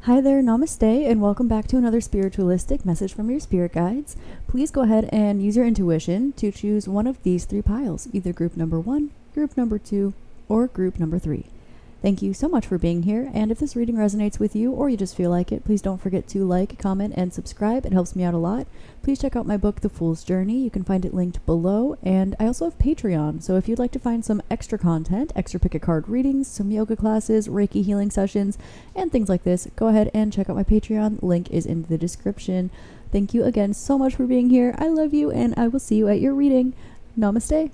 Hi there, namaste, and welcome back to another spiritualistic message from your spirit guides. Please go ahead and use your intuition to choose one of these three piles, either group number 1, group number 2, or group number 3. Thank you so much for being here, and if this reading resonates with you or you just feel like it, please don't forget to like, comment, and subscribe. It helps me out a lot. Please check out my book, The Fool's Journey. You can find it linked below, and I also have Patreon, so if you'd like to find some extra content, extra pick a card readings, some yoga classes, Reiki healing sessions, and things like this, go ahead and check out my Patreon. Link is in the description. Thank you again so much for being here. I love you, and I will see you at your reading. Namaste.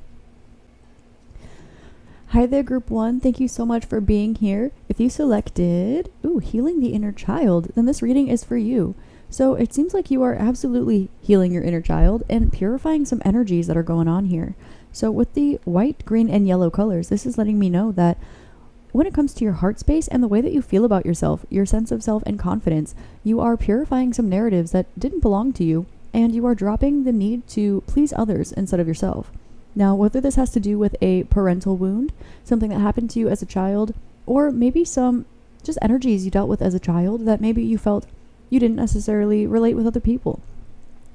Hi there, Group 1. Thank you so much for being here. If you selected, Healing the Inner Child, then this reading is for you. So it seems like you are absolutely healing your inner child and purifying some energies that are going on here. So with the white, green, and yellow colors, this is letting me know that when it comes to your heart space and the way that you feel about yourself, your sense of self and confidence, you are purifying some narratives that didn't belong to you, and you are dropping the need to please others instead of yourself. Now, whether this has to do with a parental wound, something that happened to you as a child, or maybe some just energies you dealt with as a child that maybe you felt you didn't necessarily relate with other people.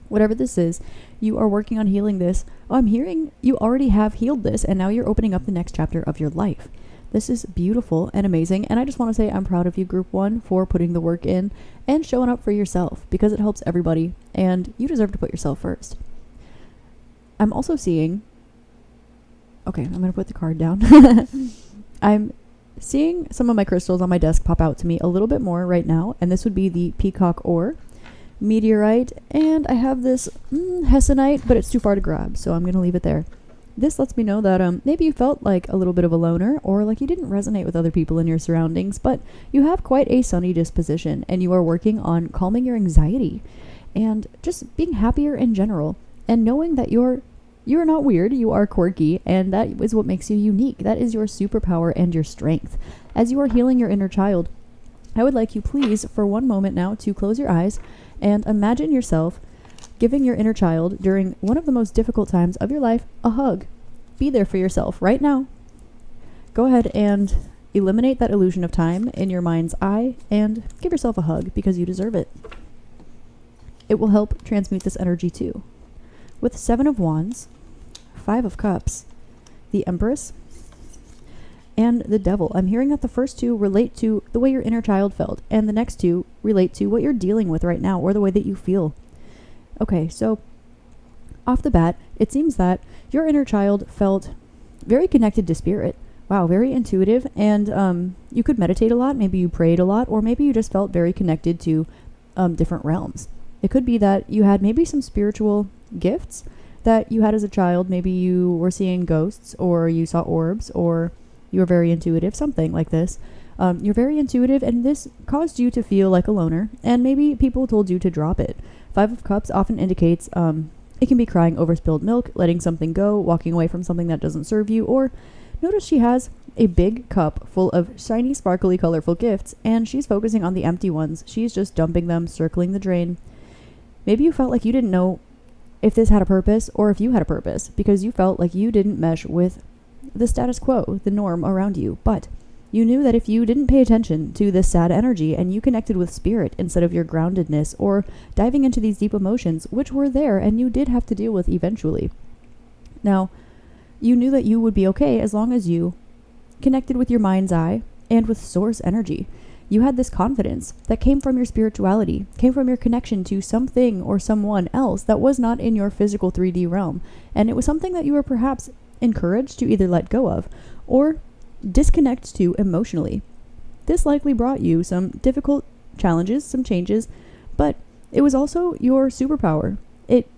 Whatever this is, you are working on healing this. I'm hearing you already have healed this, and now you're opening up the next chapter of your life. This is beautiful and amazing, and I just want to say I'm proud of you, Group 1, for putting the work in and showing up for yourself, because it helps everybody, and you deserve to put yourself first. I'm also seeing... Okay, I'm going to put the card down. I'm seeing some of my crystals on my desk pop out to me a little bit more right now, and this would be the peacock ore, meteorite, and I have this hessonite, but it's too far to grab, so I'm going to leave it there. This lets me know that maybe you felt like a little bit of a loner, or like you didn't resonate with other people in your surroundings, but you have quite a sunny disposition, and you are working on calming your anxiety and just being happier in general, and knowing that you're not weird, you are quirky, and that is what makes you unique. That is your superpower and your strength. As you are healing your inner child, I would like you please, for one moment now, to close your eyes and imagine yourself giving your inner child, during one of the most difficult times of your life, a hug. Be there for yourself right now. Go ahead and eliminate that illusion of time in your mind's eye and give yourself a hug, because you deserve it. It will help transmute this energy too. With 7 of Wands, 5 of Cups, the Empress, and the Devil. I'm hearing that the first two relate to the way your inner child felt, and the next two relate to what you're dealing with right now, or the way that you feel. Okay, so off the bat, it seems that your inner child felt very connected to spirit. Wow, very intuitive, and you could meditate a lot, maybe you prayed a lot, or maybe you just felt very connected to different realms. It could be that you had maybe some spiritual gifts that you had as a child. Maybe you were seeing ghosts, or you saw orbs, or you were very intuitive, something like this. You're very intuitive, and this caused you to feel like a loner, and maybe people told you to drop it. 5 of Cups often indicates it can be crying over spilled milk, letting something go, walking away from something that doesn't serve you, or notice she has a big cup full of shiny, sparkly, colorful gifts, and she's focusing on the empty ones. She's just dumping them, circling the drain. Maybe you felt like you didn't know if this had a purpose, or if you had a purpose, because you felt like you didn't mesh with the status quo, the norm around you. But you knew that if you didn't pay attention to this sad energy and you connected with spirit instead of your groundedness, or diving into these deep emotions, which were there and you did have to deal with eventually. Now, you knew that you would be okay as long as you connected with your mind's eye and with source energy. You had this confidence that came from your spirituality, came from your connection to something or someone else that was not in your physical 3D realm. And it was something that you were perhaps encouraged to either let go of or disconnect to emotionally. This likely brought you some difficult challenges, some changes, but it was also your superpower.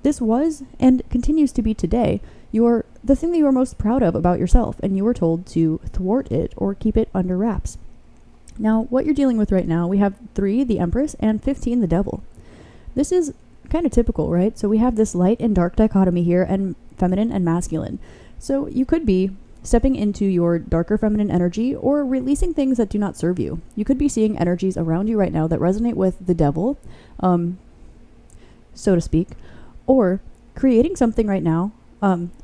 This was and continues to be today the thing that you are most proud of about yourself, and you were told to thwart it or keep it under wraps. Now, what you're dealing with right now, we have 3, the Empress, and 15, the Devil. This is kind of typical, right? So we have this light and dark dichotomy here, and feminine and masculine. So you could be stepping into your darker feminine energy, or releasing things that do not serve you. You could be seeing energies around you right now that resonate with the Devil, so to speak, or creating something right now.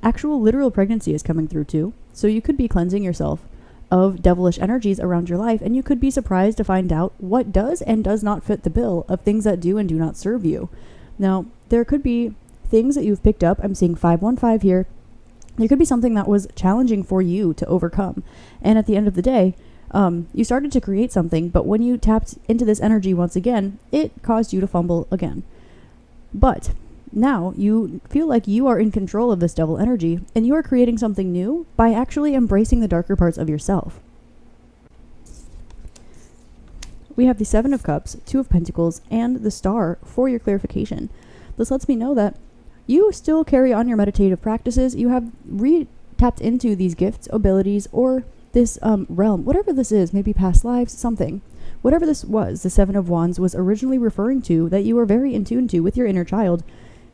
Actual literal pregnancy is coming through too. So you could be cleansing yourself of devilish energies around your life, and you could be surprised to find out what does and does not fit the bill of things that do and do not serve you. Now, there could be things that you've picked up. I'm seeing 515 here. There could be something that was challenging for you to overcome. And at the end of the day, you started to create something, but when you tapped into this energy once again, it caused you to fumble again. But now you feel like you are in control of this devil energy, and you are creating something new by actually embracing the darker parts of yourself. We have the Seven of Cups, Two of Pentacles, and the Star for your clarification. This lets me know that you still carry on your meditative practices. You have tapped into these gifts, abilities, or this realm, whatever this is, maybe past lives, something. Whatever this was, the Seven of Wands was originally referring to that you were very in tune to with your inner child.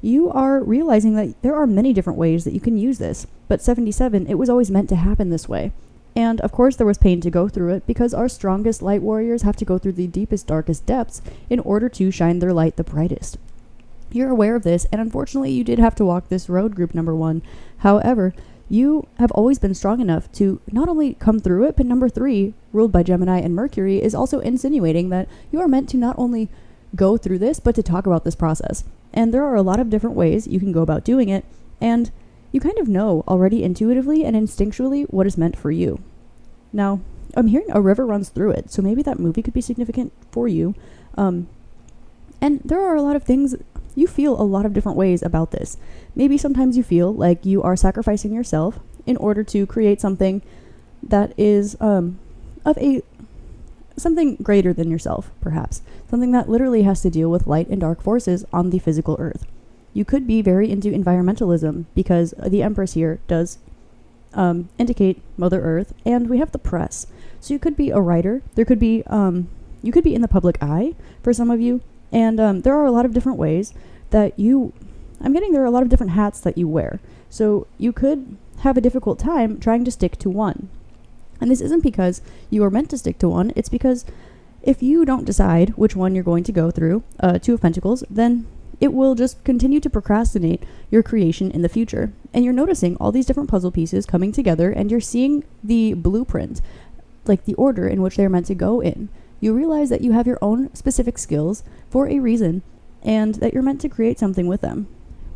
You are realizing that there are many different ways that you can use this, but 77, it was always meant to happen this way. And of course there was pain to go through it, because our strongest light warriors have to go through the deepest, darkest depths in order to shine their light the brightest. You're aware of this, and unfortunately you did have to walk this road, group number 1. However, you have always been strong enough to not only come through it, but number 3, ruled by Gemini and Mercury, is also insinuating that you are meant to not only go through this, but to talk about this process. And there are a lot of different ways you can go about doing it, and you kind of know already intuitively and instinctually what is meant for you. Now, I'm hearing a river runs through it, so maybe that movie could be significant for you. And there are a lot of things, you feel a lot of different ways about this. Maybe sometimes you feel like you are sacrificing yourself in order to create something that is something greater than yourself, perhaps. Something that literally has to deal with light and dark forces on the physical earth. You could be very into environmentalism, because the Empress here does indicate Mother Earth, and we have the press. So you could be a writer. There could be, you could be in the public eye for some of you, and there are a lot of different ways that there are a lot of different hats that you wear. So you could have a difficult time trying to stick to one. And this isn't because you are meant to stick to one, it's because if you don't decide which one you're going to go through, Two of Pentacles, then it will just continue to procrastinate your creation in the future. And you're noticing all these different puzzle pieces coming together, and you're seeing the blueprint, like the order in which they're meant to go in. You realize that you have your own specific skills for a reason, and that you're meant to create something with them.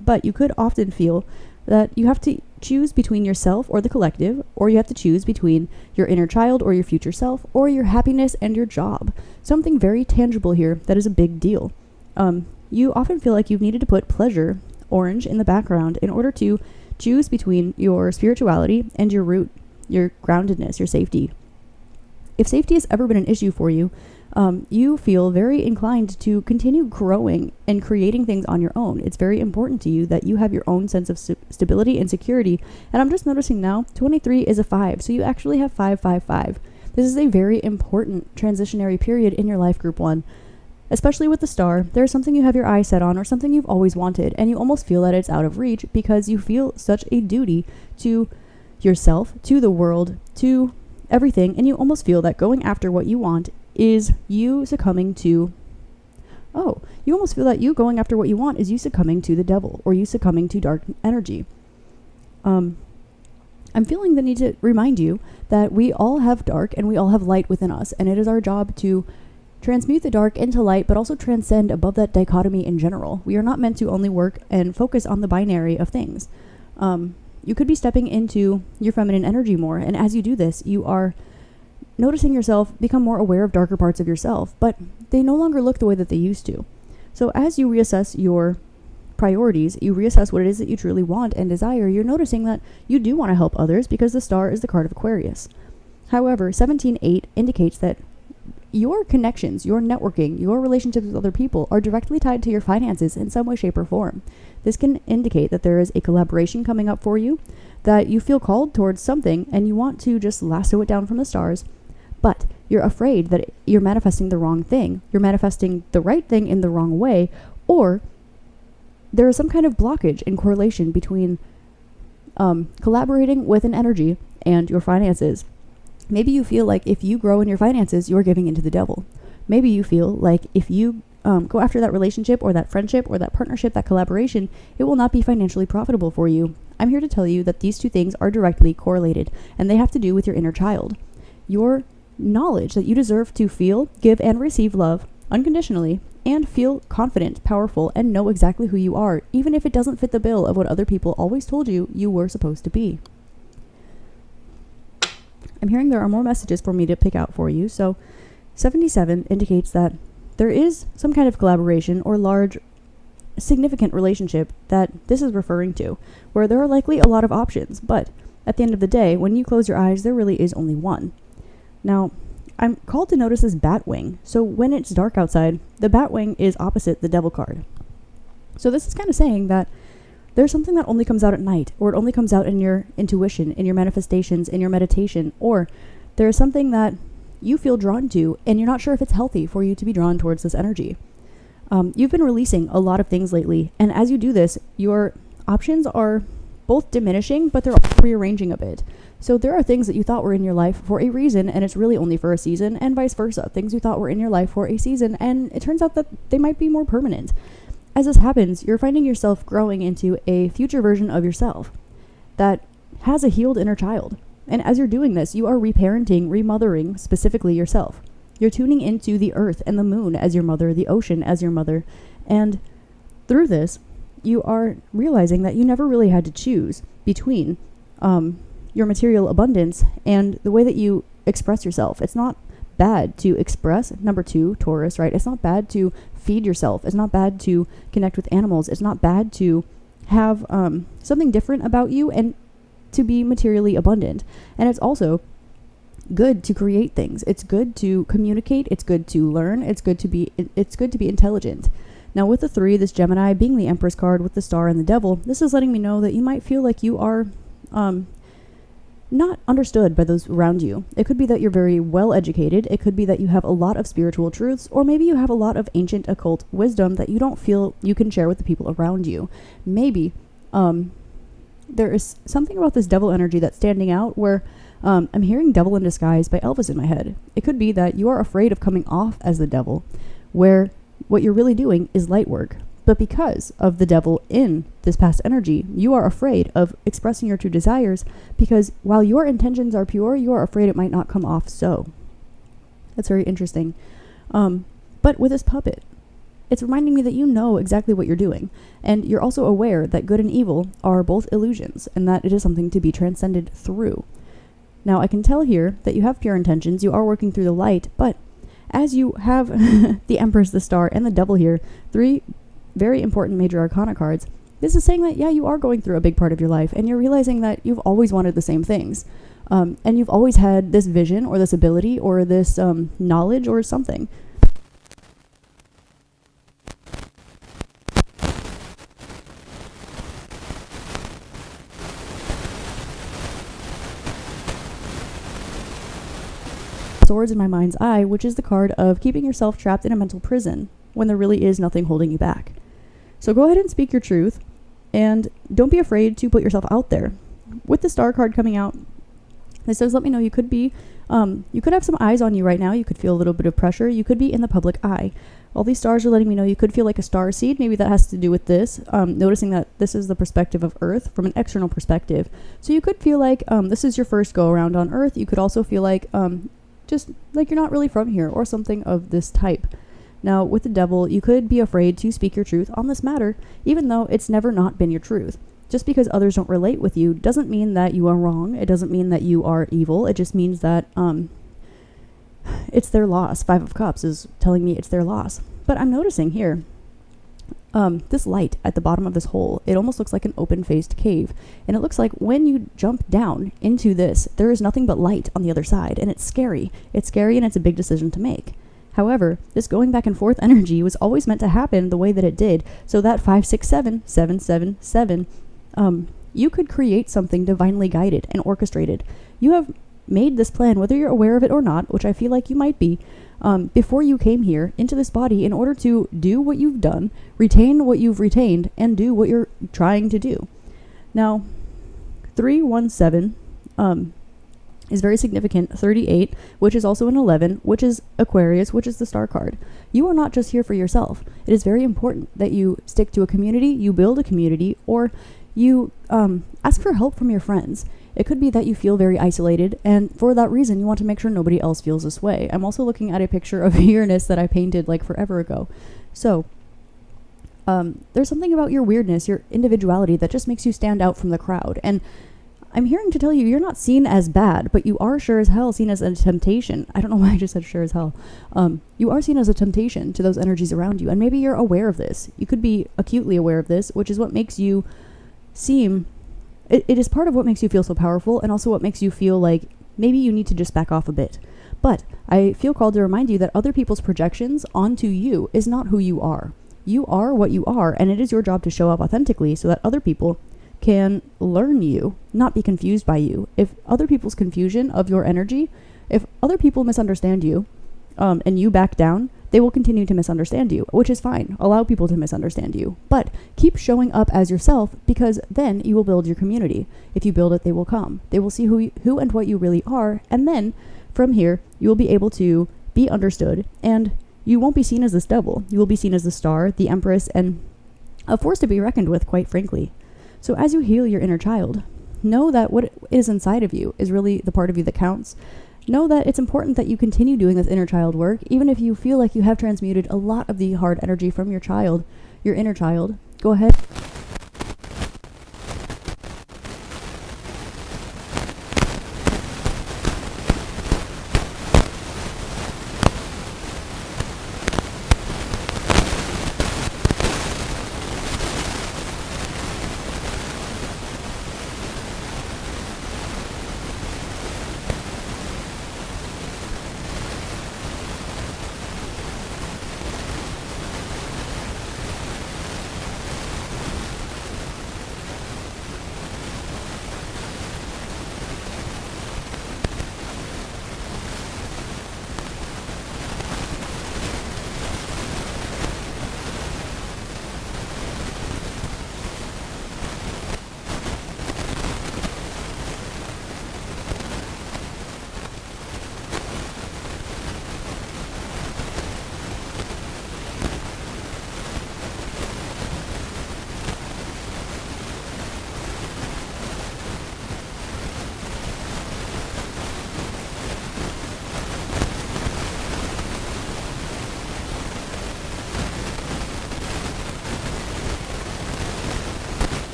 But you could often feel that you have to choose between yourself or the collective, or you have to choose between your inner child or your future self, or your happiness and your job. Something very tangible here that is a big deal. You often feel like you've needed to put pleasure, orange, in the background in order to choose between your spirituality and your root, your groundedness, your safety. If safety has ever been an issue for you, you feel very inclined to continue growing and creating things on your own. It's very important to you that you have your own sense of stability and security. And I'm just noticing now, 23 is a 5, so you actually have 555. This is a very important transitionary period in your life, group 1. Especially with the Star, there's something you have your eye set on, or something you've always wanted, and you almost feel that it's out of reach because you feel such a duty to yourself, to the world, to everything, and you almost feel that going after what you want is you succumbing to you almost feel that you going after what you want is you succumbing to the devil, or you succumbing to dark energy. I'm feeling the need to remind you that we all have dark and we all have light within us, and it is our job to transmute the dark into light, but also transcend above that dichotomy in general. We are not meant to only work and focus on the binary of things. You could be stepping into your feminine energy more, and as you do this, you are noticing yourself become more aware of darker parts of yourself, but they no longer look the way that they used to. So as you reassess your priorities, you reassess what it is that you truly want and desire, you're noticing that you do want to help others because the Star is the card of Aquarius. However, 17-8 indicates that your connections, your networking, your relationships with other people are directly tied to your finances in some way, shape, or form. This can indicate that there is a collaboration coming up for you, that you feel called towards something and you want to just lasso it down from the stars, but you're afraid that you're manifesting the wrong thing. You're manifesting the right thing in the wrong way, or there is some kind of blockage in correlation between collaborating with an energy and your finances. Maybe you feel like if you grow in your finances, you're giving into the devil. Maybe you feel like if you go after that relationship or that friendship or that partnership, that collaboration, it will not be financially profitable for you. I'm here to tell you that these two things are directly correlated, and they have to do with your inner child. your knowledge that you deserve to feel, give, and receive love unconditionally, and feel confident, powerful, and know exactly who you are, even if it doesn't fit the bill of what other people always told you you were supposed to be. I'm hearing there are more messages for me to pick out for you. So 77 indicates that there is some kind of collaboration or large, significant relationship that this is referring to, where there are likely a lot of options, but at the end of the day, when you close your eyes, there really is only one. Now, I'm called to notice this bat wing. So when it's dark outside, the bat wing is opposite the devil card. So this is kind of saying that there's something that only comes out at night, or it only comes out in your intuition, in your manifestations, in your meditation, or there is something that you feel drawn to, and you're not sure if it's healthy for you to be drawn towards this energy. You've been releasing a lot of things lately, and as you do this, your options are both diminishing, but they're also rearranging a bit. So there are things that you thought were in your life for a reason, and it's really only for a season, and vice versa. Things you thought were in your life for a season, and it turns out that they might be more permanent. As this happens, you're finding yourself growing into a future version of yourself that has a healed inner child. And as you're doing this, you are reparenting, remothering specifically yourself. You're tuning into the earth and the moon as your mother, the ocean as your mother. And through this, you are realizing that you never really had to choose between your material abundance and the way that you express yourself. It's not bad to express. Number 2, Taurus, right? It's not bad to feed yourself. It's not bad to connect with animals. It's not bad to have something different about you and to be materially abundant. And it's also good to create things. It's good to communicate. It's good to learn. It's good to be intelligent. Now with the 3, this Gemini being the Empress card with the star and the devil, this is letting me know that you might feel like you are not understood by those around you. It could be that you're very well educated. It could be that you have a lot of spiritual truths, or maybe you have a lot of ancient occult wisdom that you don't feel you can share with the people around you. Maybe there is something about this devil energy that's standing out where I'm hearing Devil in Disguise by Elvis in my head. It could be that you are afraid of coming off as the devil, where what you're really doing is light work. But because of the devil in this past energy, you are afraid of expressing your true desires because while your intentions are pure, you are afraid it might not come off so. That's very interesting. But with this puppet, it's reminding me that you know exactly what you're doing. And you're also aware that good and evil are both illusions and that it is something to be transcended through. Now, I can tell here that you have pure intentions. You are working through the light, but as you have the Empress, the Star, and the Devil here, 3 very important major arcana cards, this is saying that, yeah, you are going through a big part of your life, and you're realizing that you've always wanted the same things. And you've always had this vision, or this ability, or this knowledge, or something. Swords in my mind's eye, which is the card of keeping yourself trapped in a mental prison when there really is nothing holding you back. So go ahead and speak your truth, and don't be afraid to put yourself out there. With the Star card coming out, this says, let me know you could be, you could have some eyes on you right now. You could feel a little bit of pressure. You could be in the public eye. All these stars are letting me know you could feel like a star seed. Maybe that has to do with this, noticing that this is the perspective of Earth from an external perspective. So you could feel like this is your first go around on Earth. You could also feel like just like you're not really from here or something of this type. Now, with the Devil, you could be afraid to speak your truth on this matter, even though it's never not been your truth. Just because others don't relate with you doesn't mean that you are wrong. It doesn't mean that you are evil. It just means that it's their loss. 5 of Cups is telling me it's their loss. But I'm noticing here, this light at the bottom of this hole, it almost looks like an open-faced cave. And it looks like when you jump down into this, there is nothing but light on the other side. And it's scary. It's scary and it's a big decision to make. However, this going back and forth energy was always meant to happen the way that it did. So that 5, 6, 7, 7, 7, 7, you could create something divinely guided and orchestrated. You have made this plan, whether you're aware of it or not, which I feel like you might be, before you came here into this body in order to do what you've done, retain what you've retained, and do what you're trying to do. Now, 317 is very significant. 38, which is also an 11, which is Aquarius, which is the Star card. You are not just here for yourself. It is very important that you stick to a community, you build a community, or you ask for help from your friends. It could be that you feel very isolated, and for that reason, you want to make sure nobody else feels this way. I'm also looking at a picture of Uranus that I painted like forever ago. So, there's something about your weirdness, your individuality, that just makes you stand out from the crowd. And I'm hearing to tell you, you're not seen as bad, but you are sure as hell seen as a temptation. I don't know why I just said sure as hell. You are seen as a temptation to those energies around you, and maybe you're aware of this. You could be acutely aware of this, which is what makes you seem... It is part of what makes you feel so powerful, and also what makes you feel like maybe you need to just back off a bit. But I feel called to remind you that other people's projections onto you is not who you are. You are what you are, and it is your job to show up authentically so that other people can learn you, not be confused by you. If other people's confusion of your energy, if other people misunderstand you, and you back down, they will continue to misunderstand you, which is fine. Allow people to misunderstand you. But keep showing up as yourself, because then you will build your community. If you build it, they will come. They will see who and what you really are, and then from here, you will be able to be understood, and you won't be seen as this devil. You will be seen as the star, the empress, and a force to be reckoned with, quite frankly. So as you heal your inner child, know that what is inside of you is really the part of you that counts. Know that it's important that you continue doing this inner child work, even if you feel like you have transmuted a lot of the hard energy from your child, your inner child. Go ahead.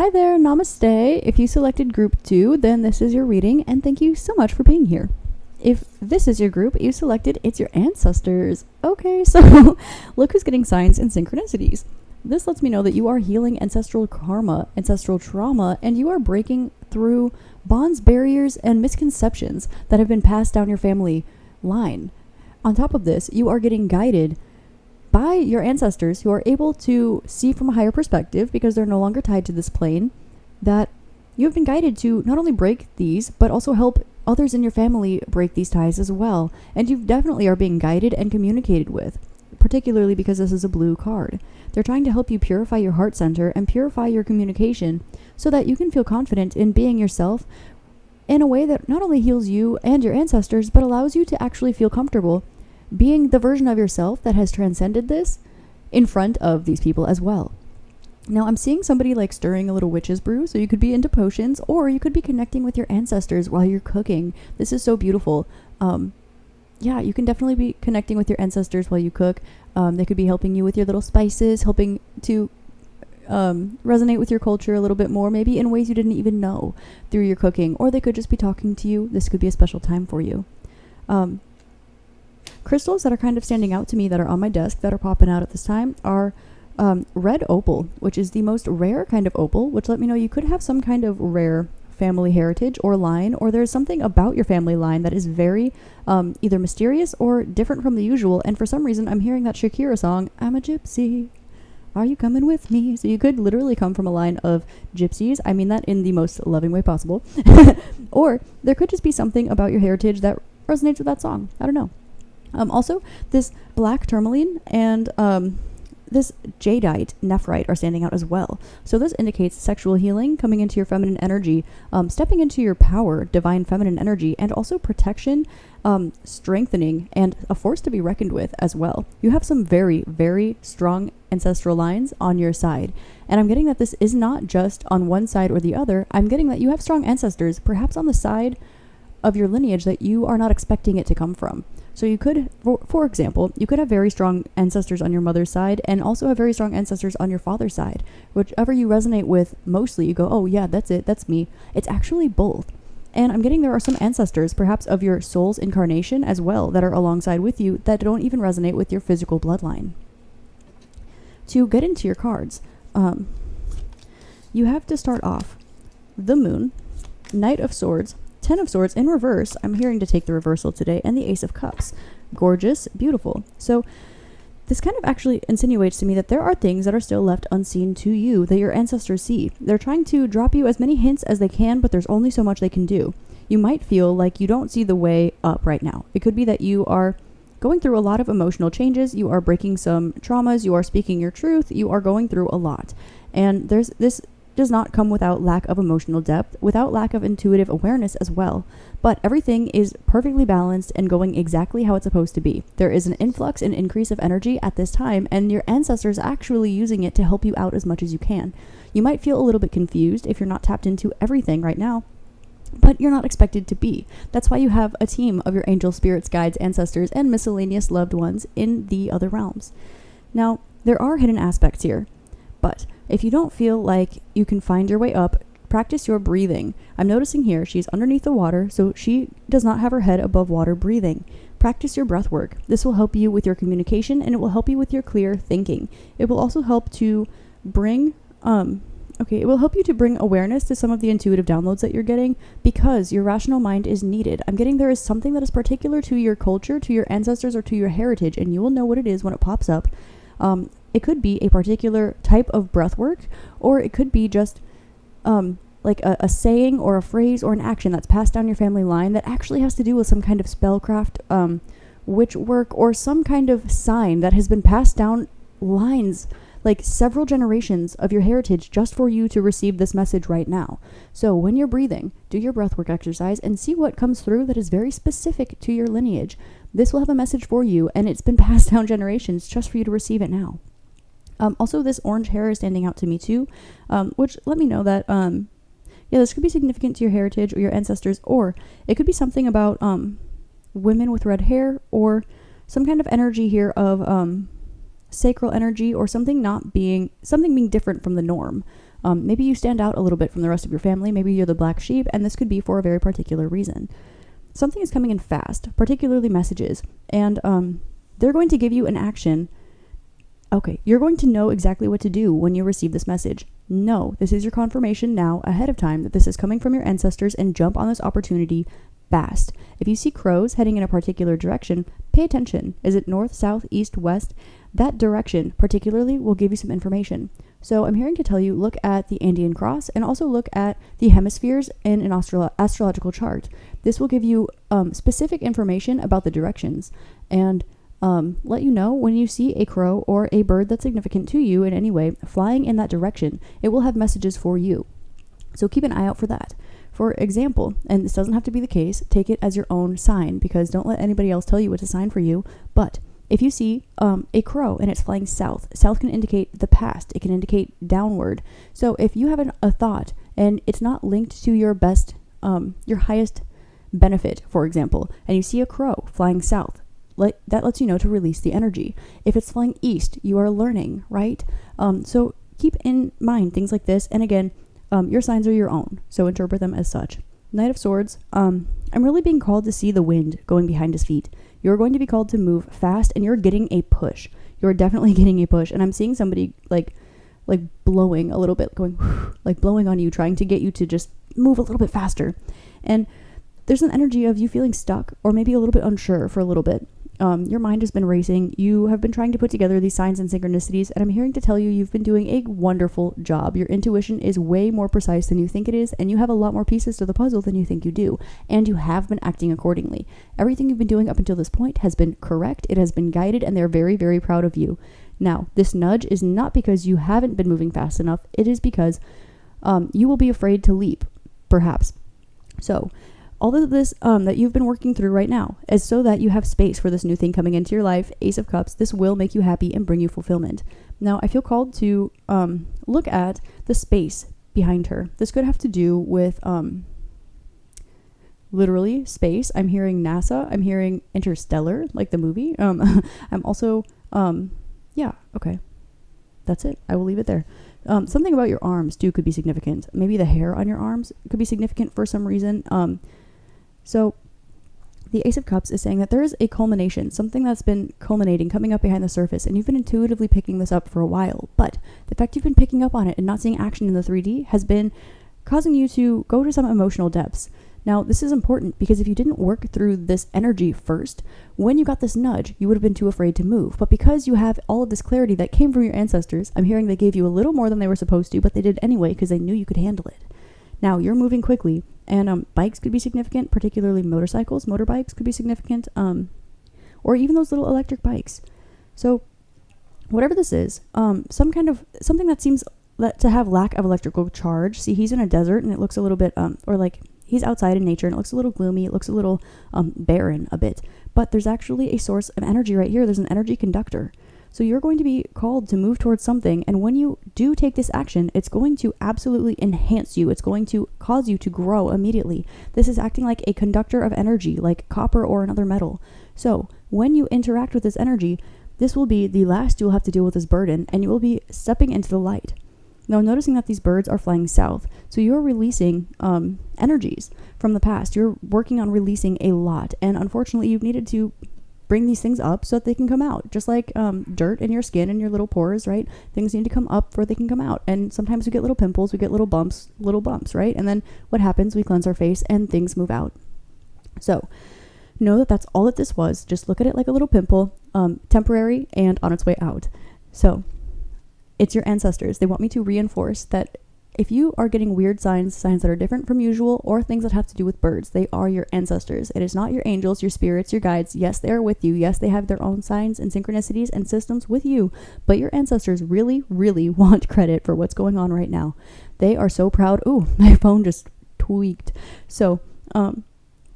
Hi there, namaste. If you selected group 2, then this is your reading, and thank you so much for being here. If this is your group you selected, it's your ancestors. Okay, so look who's getting signs and synchronicities. This lets me know that you are healing ancestral karma, ancestral trauma, and you are breaking through bonds, barriers, and misconceptions that have been passed down your family line. On top of this, you are getting guided by your ancestors who are able to see from a higher perspective, because they're no longer tied to this plane, that you have been guided to not only break these, but also help others in your family break these ties as well. And you definitely are being guided and communicated with, particularly because this is a blue card. They're trying to help you purify your heart center and purify your communication so that you can feel confident in being yourself in a way that not only heals you and your ancestors, but allows you to actually feel comfortable being the version of yourself that has transcended this in front of these people as well. Now, I'm seeing somebody like stirring a little witch's brew, so you could be into potions, or you could be connecting with your ancestors while you're cooking. This is so beautiful. Yeah, you can definitely be connecting with your ancestors while you cook. They could be helping you with your little spices, helping to resonate with your culture a little bit more, maybe in ways you didn't even know through your cooking, or they could just be talking to you. This could be a special time for you. Crystals that are kind of standing out to me that are on my desk that are popping out at this time are red opal, which is the most rare kind of opal, which let me know you could have some kind of rare family heritage or line, or there's something about your family line that is very either mysterious or different from the usual. And for some reason, I'm hearing that Shakira song, I'm a gypsy, are you coming with me? So you could literally come from a line of gypsies. I mean that in the most loving way possible. Or there could just be something about your heritage that resonates with that song. I don't know. Also, this black tourmaline and this jadeite nephrite are standing out as well. So this indicates sexual healing, coming into your feminine energy, stepping into your power, divine feminine energy, and also protection, strengthening, and a force to be reckoned with as well. You have some very, very strong ancestral lines on your side. And I'm getting that this is not just on one side or the other. I'm getting that you have strong ancestors, perhaps on the side of your lineage that you are not expecting it to come from. So you could, for example, you could have very strong ancestors on your mother's side and also have very strong ancestors on your father's side. Whichever you resonate with mostly, you go, oh yeah, that's it, that's me. It's actually both. And I'm getting there are some ancestors, perhaps of your soul's incarnation as well, that are alongside with you that don't even resonate with your physical bloodline. To get into your cards, you have to start off the Moon, Knight of Swords, Ten of Swords in reverse. I'm hearing to take the reversal today, and the Ace of Cups. Gorgeous, beautiful. So this kind of actually insinuates to me that there are things that are still left unseen to you that your ancestors see. They're trying to drop you as many hints as they can, but there's only so much they can do. You might feel like you don't see the way up right now. It could be that you are going through a lot of emotional changes. You are breaking some traumas. You are speaking your truth. You are going through a lot. And this does not come without lack of emotional depth, without lack of intuitive awareness as well. But everything is perfectly balanced and going exactly how it's supposed to be. There is an influx and increase of energy at this time, and your ancestors are actually using it to help you out as much as you can. You might feel a little bit confused if you're not tapped into everything right now, but you're not expected to be. That's why you have a team of your angels, spirits, guides, ancestors, and miscellaneous loved ones in the other realms. Now, there are hidden aspects here, but if you don't feel like you can find your way up, practice your breathing. I'm noticing here she's underneath the water, so she does not have her head above water breathing. Practice your breath work. This will help you with your communication, and it will help you with your clear thinking. It will also help to bring it will help you to bring awareness to some of the intuitive downloads that you're getting, because your rational mind is needed. I'm getting there is something that is particular to your culture, to your ancestors, or to your heritage, and you will know what it is when it pops up. It could be a particular type of breath work, or it could be just like a saying or a phrase or an action that's passed down your family line that actually has to do with some kind of spellcraft, witch work, or some kind of sign that has been passed down lines, like several generations of your heritage, just for you to receive this message right now. So when you're breathing, do your breathwork exercise and see what comes through that is very specific to your lineage. This will have a message for you, and it's been passed down generations just for you to receive it now. Also, this orange hair is standing out to me too, which let me know that, this could be significant to your heritage or your ancestors, or it could be something about women with red hair, or some kind of energy here of sacral energy, or something being different from the norm. Maybe you stand out a little bit from the rest of your family. Maybe you're the black sheep, and this could be for a very particular reason. Something is coming in fast, particularly messages, and they're going to give you an action. Okay, you're going to know exactly what to do when you receive this message. No, this is your confirmation now ahead of time that this is coming from your ancestors, and jump on this opportunity fast. If you see crows heading in a particular direction, pay attention. Is it north, south, east, west? That direction particularly will give you some information. So I'm hearing to tell you, look at the Andean cross and also look at the hemispheres in an astrological chart. This will give you specific information about the directions and let you know when you see a crow or a bird that's significant to you in any way flying in that direction. It will have messages for you. So keep an eye out for that. For example, and this doesn't have to be the case, take it as your own sign, because don't let anybody else tell you what to sign for you. But if you see a crow and it's flying south, south can indicate the past. It can indicate downward. So if you have a thought and it's not linked to your best, your highest benefit, for example, and you see a crow flying south, that lets you know to release the energy. If it's flying east, you are learning, right? So keep in mind things like this. And again, your signs are your own, so interpret them as such. Knight of Swords, I'm really being called to see the wind going behind his feet. You're going to be called to move fast, and you're getting a push. You're definitely getting a push, and I'm seeing somebody like blowing a little bit, going like blowing on you, trying to get you to just move a little bit faster. And there's an energy of you feeling stuck or maybe a little bit unsure for a little bit. Your mind has been racing. You have been trying to put together these signs and synchronicities, and I'm hearing to tell you you've been doing a wonderful job. Your intuition is way more precise than you think it is, and you have a lot more pieces to the puzzle than you think you do, and you have been acting accordingly. Everything you've been doing up until this point has been correct. It has been guided, and they're very, very proud of you. Now, this nudge is not because you haven't been moving fast enough. It is because you will be afraid to leap, perhaps. So all of this that you've been working through right now is so that you have space for this new thing coming into your life. Ace of Cups, this will make you happy and bring you fulfillment. Now, I feel called to look at the space behind her. This could have to do with literally space. I'm hearing NASA. I'm hearing Interstellar, like the movie. I'm also, yeah, okay. That's it. I will leave it there. Something about your arms, too, could be significant. Maybe the hair on your arms could be significant for some reason. So the Ace of Cups is saying that there is a culmination, something that's been culminating, coming up behind the surface, and you've been intuitively picking this up for a while. But the fact you've been picking up on it and not seeing action in the 3D has been causing you to go to some emotional depths. Now, this is important because if you didn't work through this energy first, when you got this nudge, you would have been too afraid to move. But because you have all of this clarity that came from your ancestors, I'm hearing they gave you a little more than they were supposed to, but they did anyway because they knew you could handle it. Now, you're moving quickly, and bikes could be significant, particularly motorcycles. Motorbikes could be significant, or even those little electric bikes. So whatever this is, something that seems to have lack of electrical charge. See, he's in a desert, and it looks a little bit, or like he's outside in nature, and it looks a little gloomy. It looks a little barren a bit. But there's actually a source of energy right here. There's an energy conductor. So you're going to be called to move towards something, and when you do take this action, it's going to absolutely enhance you. It's going to cause you to grow immediately. This is acting like a conductor of energy, like copper or another metal. So when you interact with this energy, this will be the last you'll have to deal with this burden, and you will be stepping into the light. Now, noticing that these birds are flying south, so you're releasing energies from the past. You're working on releasing a lot, and unfortunately, you've needed to bring these things up so that they can come out. Just like dirt in your skin and your little pores, right? Things need to come up before they can come out. And sometimes we get little pimples, we get little bumps, right? And then what happens? We cleanse our face and things move out. So know that that's all that this was. Just look at it like a little pimple, temporary and on its way out. So it's your ancestors. They want me to reinforce that if you are getting weird signs that are different from usual, or things that have to do with birds, they are your ancestors. It is not your angels, your spirits, your guides. Yes, they are with you. Yes, they have their own signs and synchronicities and systems with you. But your ancestors really, really want credit for what's going on right now. They are so proud. Ooh, my phone just tweaked. So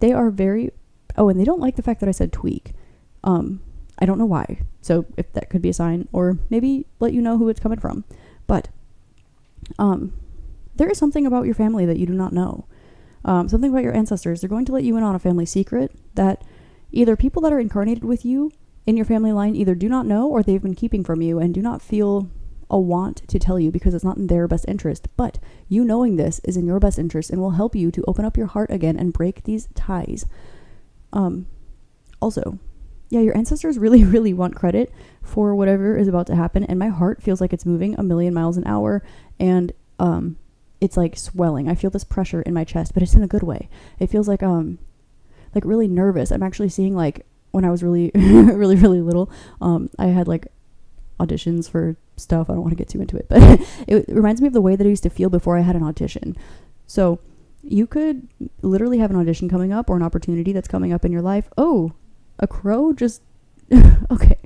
they are very... Oh, and they don't like the fact that I said tweak. I don't know why. So if that could be a sign, or maybe let you know who it's coming from. But there is something about your family that you do not know. Something about your ancestors. They're going to let you in on a family secret that either people that are incarnated with you in your family line either do not know, or they've been keeping from you and do not feel a want to tell you because it's not in their best interest. But you knowing this is in your best interest and will help you to open up your heart again and break these ties. Also, yeah, your ancestors really, really want credit for whatever is about to happen. And my heart feels like it's moving a million miles an hour. And it's like swelling. I feel this pressure in my chest, but it's in a good way. It feels like really nervous. I'm actually seeing, like, when I was really, really, really little, I had like auditions for stuff. I don't want to get too into it, but it reminds me of the way that I used to feel before I had an audition. So you could literally have an audition coming up or an opportunity that's coming up in your life. Oh, a crow just, okay.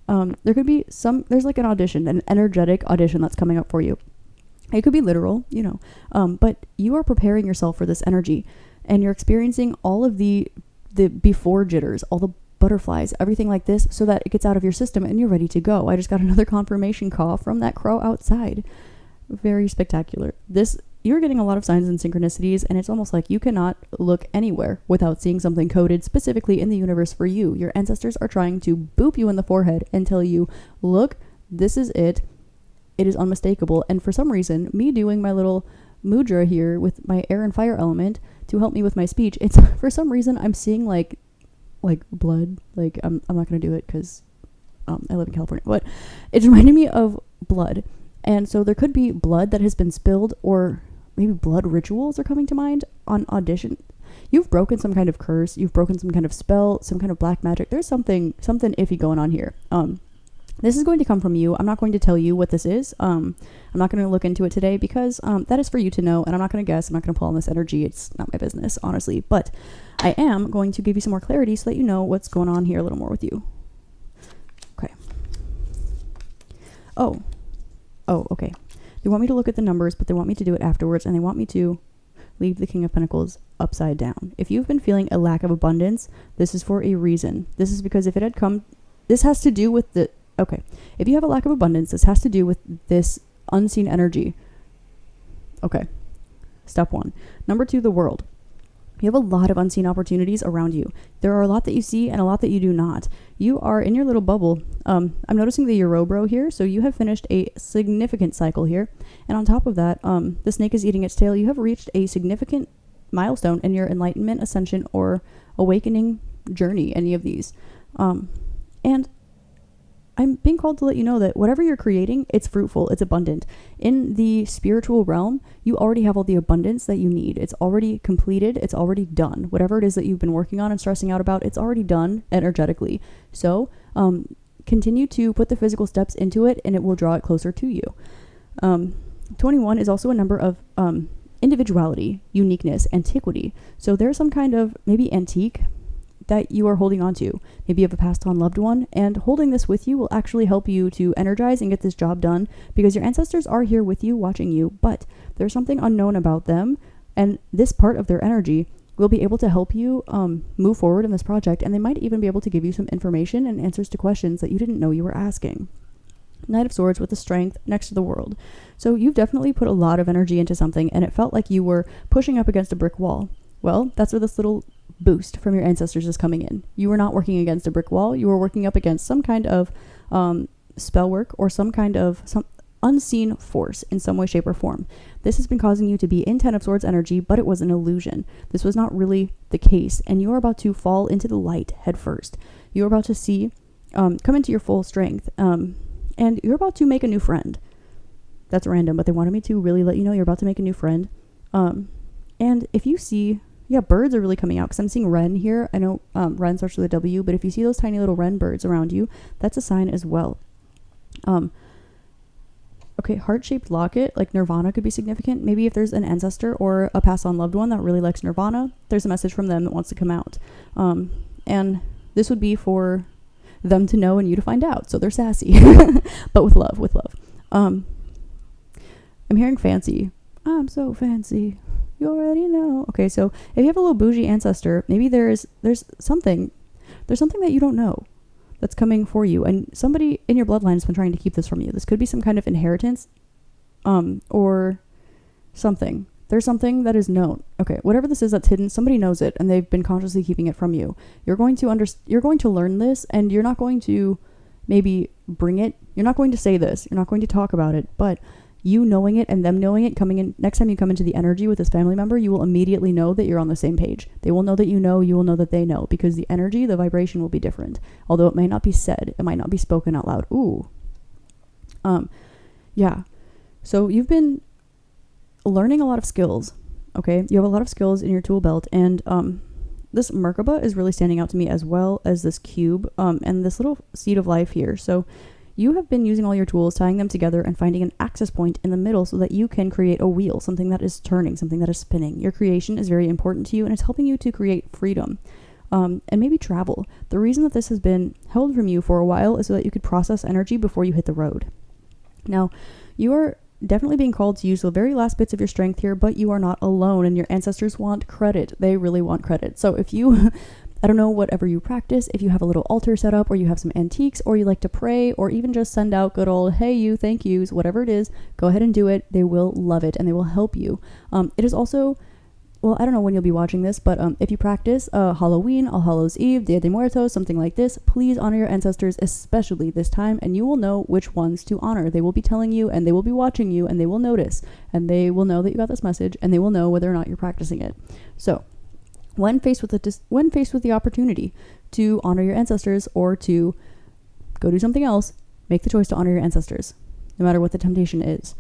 There could be there's like an audition, an energetic audition that's coming up for you. It could be literal, but you are preparing yourself for this energy, and you're experiencing all of the before jitters, all the butterflies, everything like this, so that it gets out of your system and you're ready to go. I just got another confirmation call from that crow outside. Very spectacular. You're getting a lot of signs and synchronicities, and it's almost like you cannot look anywhere without seeing something coded specifically in the universe for you. Your ancestors are trying to boop you in the forehead and tell you, look, this is it. It is unmistakable. And for some reason, me doing my little mudra here with my air and fire element to help me with my speech, it's for some reason I'm seeing like blood. Like I'm not going to do it because I live in California, but it's reminding me of blood. And so there could be blood that has been spilled, or maybe blood rituals are coming to mind on audition. You've broken some kind of curse. You've broken some kind of spell, some kind of black magic. There's something iffy going on here. This is going to come from you. I'm not going to tell you what this is. I'm not going to look into it today because that is for you to know, and I'm not going to guess. I'm not going to pull on this energy. It's not my business, honestly. But I am going to give you some more clarity so that you know what's going on here a little more with you. Okay. Oh, okay. They want me to look at the numbers, but they want me to do it afterwards, and they want me to leave the King of Pentacles upside down. If you've been feeling a lack of abundance, this is for a reason. This is because if it had come, this has to do with if you have a lack of abundance, this has to do with this unseen energy. Okay. Step 1. Number 2, the world. You have a lot of unseen opportunities around you. There are a lot that you see and a lot that you do not. You are in your little bubble. I'm noticing the Eurobro here. So you have finished a significant cycle here. And on top of that, the snake is eating its tail. You have reached a significant milestone in your enlightenment, ascension, or awakening journey, any of these. And I'm being called to let you know that whatever you're creating, it's fruitful, it's abundant. In the spiritual realm, you already have all the abundance that you need. It's already completed, it's already done. Whatever it is that you've been working on and stressing out about, it's already done energetically. So continue to put the physical steps into it, and it will draw it closer to you. 21 is also a number of individuality, uniqueness, antiquity. So there's some kind of maybe antique that you are holding on to. Maybe you have a passed on loved one, and holding this with you will actually help you to energize and get this job done, because your ancestors are here with you, watching you, but there's something unknown about them, and this part of their energy will be able to help you move forward in this project, and they might even be able to give you some information and answers to questions that you didn't know you were asking. Knight of Swords with the Strength next to the World. So you've definitely put a lot of energy into something, and it felt like you were pushing up against a brick wall. Well, that's where this little boost from your ancestors is coming in. You were not working against a brick wall. You were working up against some kind of spell work or some kind of unseen force in some way, shape, or form. This has been causing you to be in Ten of Swords energy, but it was an illusion. This was not really the case, and you are about to fall into the light head first. You're about to see, come into your full strength, and you're about to make a new friend. That's random, but they wanted me to really let you know you're about to make a new friend. And if you see, birds are really coming out, because I'm seeing wren here. I know wren starts with a W, but if you see those tiny little wren birds around you, that's a sign as well. Okay, heart-shaped locket, like Nirvana could be significant. Maybe if there's an ancestor or a passed-on loved one that really likes Nirvana, there's a message from them that wants to come out. And this would be for them to know and you to find out. So they're sassy, but with love, I'm hearing fancy. I'm so fancy. You already know. Okay, so if you have a little bougie ancestor, maybe there's something that you don't know that's coming for you, and somebody in your bloodline has been trying to keep this from you. This could be some kind of inheritance, or something. There's something that is known. Okay, whatever this is that's hidden, somebody knows it, and they've been consciously keeping it from you. You're going to learn this, and you're not going to maybe bring it. You're not going to say this, you're not going to talk about it, but you knowing it and them knowing it, coming in, next time you come into the energy with this family member, you will immediately know that you're on the same page. They will know that you will know that they know, because the energy, the vibration will be different. Although it may not be said, it might not be spoken out loud. Ooh. Yeah. So you've been learning a lot of skills, okay? You have a lot of skills in your tool belt, and this Merkaba is really standing out to me, as well as this cube and this little seed of life here. So you have been using all your tools, tying them together, and finding an access point in the middle so that you can create a wheel, something that is turning, something that is spinning. Your creation is very important to you, and it's helping you to create freedom and maybe travel. The reason that this has been held from you for a while is so that you could process energy before you hit the road. Now, you are definitely being called to use the very last bits of your strength here, but you are not alone, and your ancestors want credit. They really want credit. So if you I don't know, whatever you practice, if you have a little altar set up, or you have some antiques, or you like to pray, or even just send out good old, hey you, thank yous, whatever it is, go ahead and do it. They will love it, and they will help you. It is also, well, I don't know when you'll be watching this, but if you practice Halloween, All Hallows Eve, Dia de Muertos, something like this, please honor your ancestors, especially this time, and you will know which ones to honor. They will be telling you, and they will be watching you, and they will notice, and they will know that you got this message, and they will know whether or not you're practicing it. So, when faced with the opportunity to honor your ancestors or to go do something else, make the choice to honor your ancestors, no matter what the temptation is.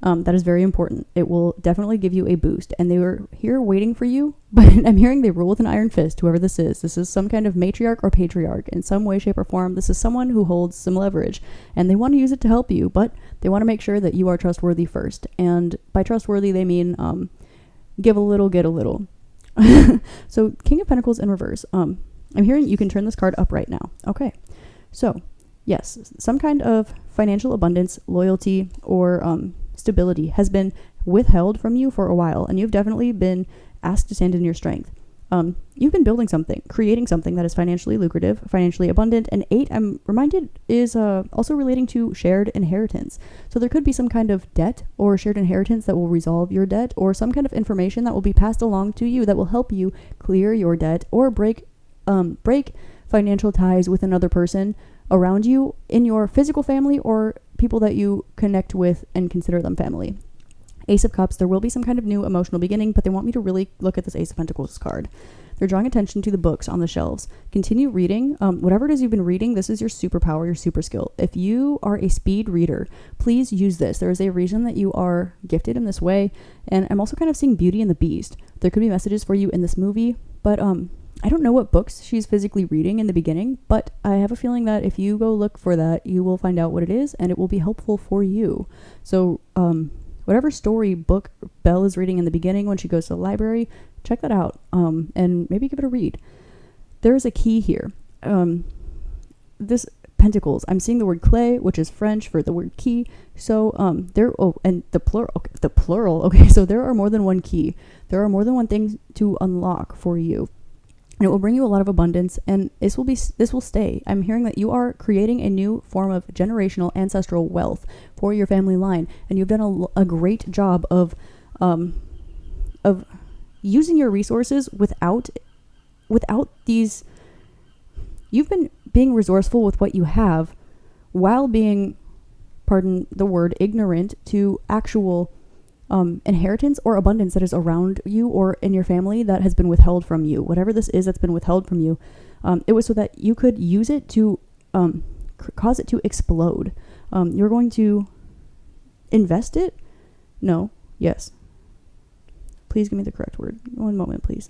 That is very important. It will definitely give you a boost. And they were here waiting for you, but I'm hearing they rule with an iron fist, whoever this is. This is some kind of matriarch or patriarch in some way, shape, or form. This is someone who holds some leverage, and they want to use it to help you, but they want to make sure that you are trustworthy first. And by trustworthy, they mean give a little, get a little. So King of Pentacles in reverse. I'm hearing you can turn this card up right now. Okay. So yes, some kind of financial abundance, loyalty, or stability has been withheld from you for a while, and you've definitely been asked to stand in your strength. You've been building something, creating something that is financially lucrative, financially abundant, and 8, I'm reminded, is also relating to shared inheritance. So there could be some kind of debt or shared inheritance that will resolve your debt, or some kind of information that will be passed along to you that will help you clear your debt, or break financial ties with another person around you in your physical family, or people that you connect with and consider them family. Ace of Cups, there will be some kind of new emotional beginning, but they want me to really look at this Ace of Pentacles card. They're drawing attention to the books on the shelves. Continue reading. Whatever it is you've been reading, this is your superpower, your super skill. If you are a speed reader, please use this. There is a reason that you are gifted in this way, and I'm also kind of seeing Beauty and the Beast. There could be messages for you in this movie, but I don't know what books she's physically reading in the beginning, but I have a feeling that if you go look for that, you will find out what it is, and it will be helpful for you. So, whatever story book Belle is reading in the beginning when she goes to the library, check that out, and maybe give it a read. There is a key here. This Pentacles, I'm seeing the word clé, which is French for the word key. So and the plural. Okay, so there are more than one key. There are more than one thing to unlock for you. And it will bring you a lot of abundance, and this will stay. I'm hearing that you are creating a new form of generational ancestral wealth for your family line, and you've done a great job of using your resources without these. You've been being resourceful with what you have, while being, pardon the word, ignorant to actual inheritance or abundance that is around you or in your family that has been withheld from you. Whatever this is that's been withheld from you, it was so that you could use it to cause it to explode. You're going to invest it? No. Yes. Please give me the correct word. One moment, please.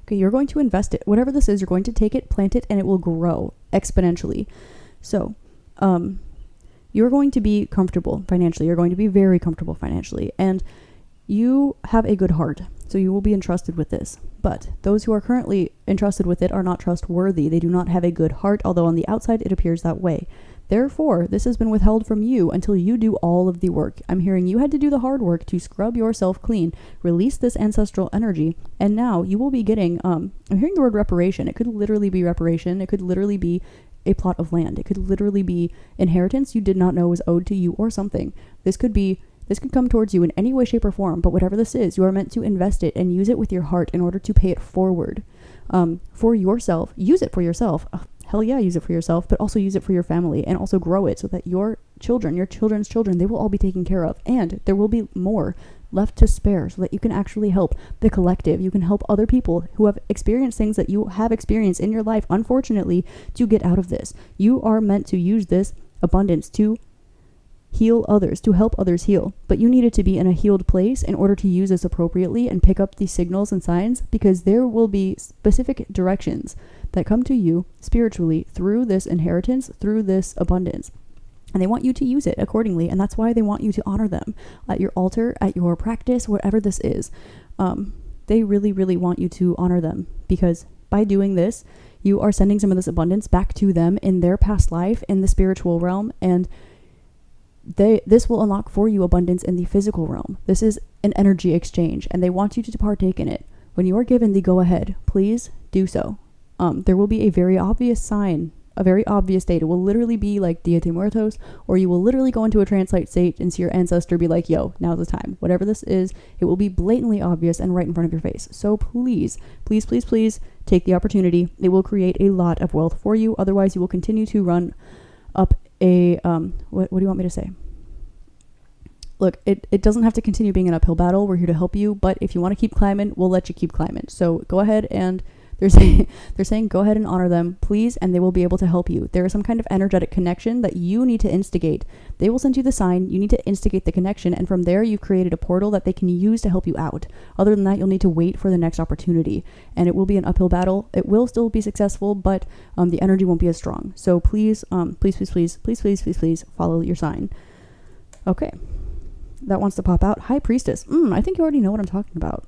Okay, you're going to invest it. Whatever this is, you're going to take it, plant it, and it will grow exponentially. So, you're going to be comfortable financially. You're going to be very comfortable financially. And you have a good heart, so you will be entrusted with this. But those who are currently entrusted with it are not trustworthy. They do not have a good heart, although on the outside it appears that way. Therefore, this has been withheld from you until you do all of the work. I'm hearing you had to do the hard work to scrub yourself clean, release this ancestral energy, and now you will be getting, I'm hearing the word reparation. It could literally be reparation. It could literally be a plot of land. It could literally be inheritance you did not know was owed to you or something. This could come towards you in any way, shape, or form, but whatever this is, you are meant to invest it and use it with your heart in order to pay it forward. For yourself. Use it for yourself. hell yeah, use it for yourself, but also use it for your family, and also grow it so that your children, your children's children, they will all be taken care of, and there will be more left to spare so that you can actually help the collective. You can help other people who have experienced things that you have experienced in your life, unfortunately, to get out of this. You are meant to use this abundance to heal others, to help others heal, but you needed to be in a healed place in order to use this appropriately and pick up these signals and signs, because there will be specific directions that come to you spiritually through this inheritance, through this abundance. And they want you to use it accordingly. And that's why they want you to honor them at your altar, at your practice, whatever this is. They really, really want you to honor them, because by doing this, you are sending some of this abundance back to them in their past life, in the spiritual realm. And this will unlock for you abundance in the physical realm. This is an energy exchange, and they want you to partake in it. When you are given the go ahead, please do so. There will be a very obvious sign, a very obvious date. It will literally be like Dia de Muertos, or you will literally go into a trance-like state and see your ancestor be like, yo, now's the time. Whatever this is, it will be blatantly obvious and right in front of your face. So please, please, please, please take the opportunity. It will create a lot of wealth for you. Otherwise, you will continue to run up a, what do you want me to say? Look, it doesn't have to continue being an uphill battle. We're here to help you, but if you want to keep climbing, we'll let you keep climbing. So go ahead, and they're saying go ahead and honor them, please, and they will be able to help you. There is some kind of energetic connection that you need to instigate. They will send you the sign. You need to instigate the connection, and from there, you've created a portal that they can use to help you out. Other than that, you'll need to wait for the next opportunity, and it will be an uphill battle. It will still be successful, but the energy won't be as strong. So please, please follow your sign. Okay. That wants to pop out. High Priestess. I think you already know what I'm talking about.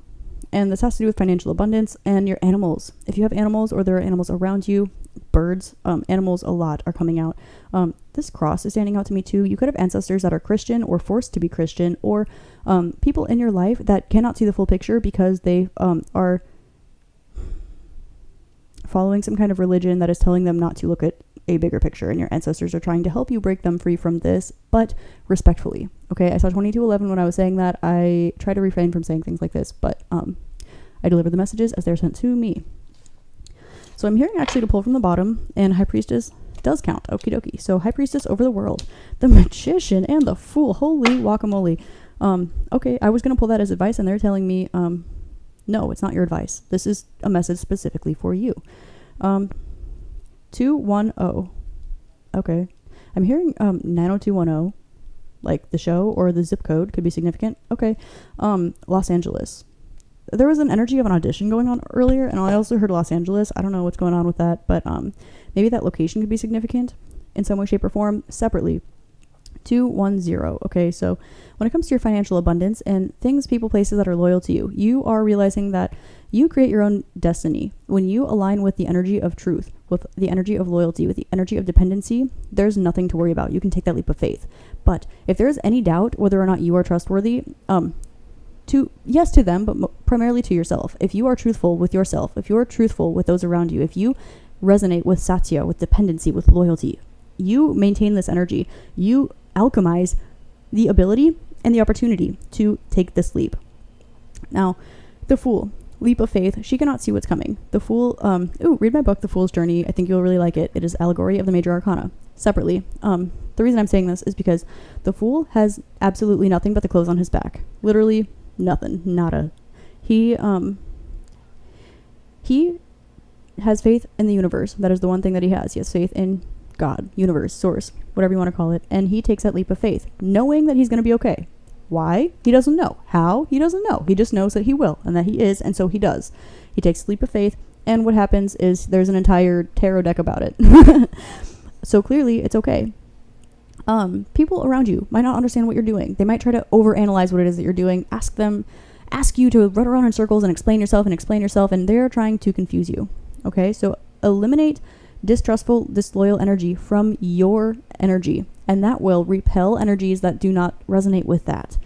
And this has to do with financial abundance and your animals. If you have animals, or there are animals around you, birds, animals a lot are coming out. This cross is standing out to me too. You could have ancestors that are Christian or forced to be Christian, or people in your life that cannot see the full picture because they are following some kind of religion that is telling them not to look at a bigger picture, and your ancestors are trying to help you break them free from this, but respectfully. Okay, I saw 2211 when I was saying that. I try to refrain from saying things like this, but I deliver the messages as they're sent to me. So I'm hearing actually to pull from the bottom, and High Priestess does count. Okie dokie. So High Priestess over the world, the Magician, and the Fool. Holy guacamole. Okay, I was going to pull that as advice, and they're telling me, no, it's not your advice. This is a message specifically for you. 210. Okay. I'm hearing 90210, like the show, or the zip code could be significant. Okay. Los Angeles. There was an energy of an audition going on earlier, and I also heard Los Angeles. I don't know what's going on with that, but maybe that location could be significant in some way, shape, or form. Separately, 210. Okay, so when it comes to your financial abundance and things, people, places that are loyal to you, you are realizing that you create your own destiny. When you align with the energy of truth, with the energy of loyalty, with the energy of dependency, there's nothing to worry about. You can take that leap of faith. But if there is any doubt whether or not you are trustworthy, yes to them, but primarily to yourself. If you are truthful with yourself, if you are truthful with those around you, if you resonate with satya, with dependency, with loyalty, you maintain this energy. You alchemize the ability and the opportunity to take this leap. Now, the Fool, leap of faith. She cannot see what's coming. The Fool, read my book, The Fool's Journey. I think you'll really like it. It is allegory of the major arcana. Separately, the reason I'm saying this is because the Fool has absolutely nothing but the clothes on his back. Literally nothing. Nada. He has faith in the universe. That is the one thing that he has. He has faith in God, universe, source, whatever you want to call it. And he takes that leap of faith, knowing that he's going to be okay. Why? He doesn't know. How? He doesn't know. He just knows that he will, and that he is, and so he does. He takes a leap of faith, and what happens is there's an entire tarot deck about it. So clearly, it's okay. People around you might not understand what you're doing. They might try to overanalyze what it is that you're doing. Ask you to run around in circles and explain yourself, and they're trying to confuse you. Okay? So eliminate distrustful, disloyal energy from your energy, and that will repel energies that do not resonate with that.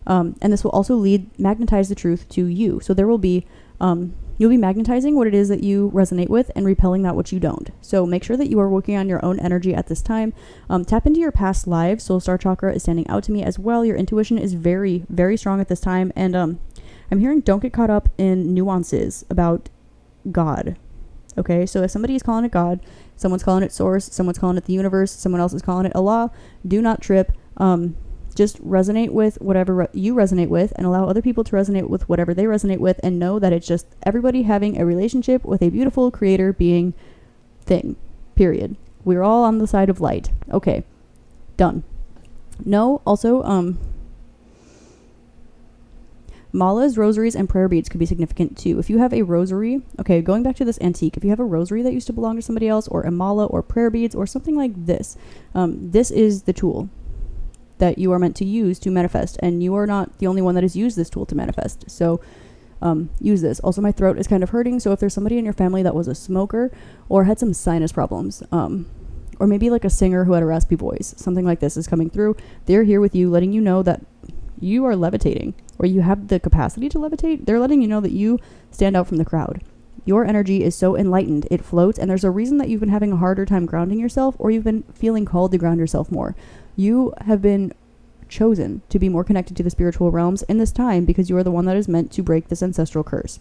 And this will also magnetize the truth to you. So there will be, you'll be magnetizing what it is that you resonate with and repelling that which you don't. So make sure that you are working on your own energy at this time. Tap into your past lives. Soul Star Chakra is standing out to me as well. Your intuition is very, very strong at this time. And I'm hearing don't get caught up in nuances about God. Okay, so if somebody is calling it God, someone's calling it source, someone's calling it the universe, someone else is calling it Allah, do not trip. Just resonate with whatever you resonate with, and allow other people to resonate with whatever they resonate with, and know that it's just everybody having a relationship with a beautiful creator being thing, period. We're all on the side of light. Okay, done. No, also, malas, rosaries, and prayer beads could be significant too. If you have a rosary, okay, going back to this antique, if you have a rosary that used to belong to somebody else, or a mala, or prayer beads, or something like this, this is the tool that you are meant to use to manifest, and you are not the only one that has used this tool to manifest. So use this. Also, my throat is kind of hurting, so if there's somebody in your family that was a smoker or had some sinus problems, or maybe like a singer who had a raspy voice, something like this is coming through, they're here with you, letting you know that you are levitating, or you have the capacity to levitate. They're letting you know that you stand out from the crowd. Your energy is so enlightened, it floats, and there's a reason that you've been having a harder time grounding yourself, or you've been feeling called to ground yourself more. You have been chosen to be more connected to the spiritual realms in this time, because you are the one that is meant to break this ancestral curse.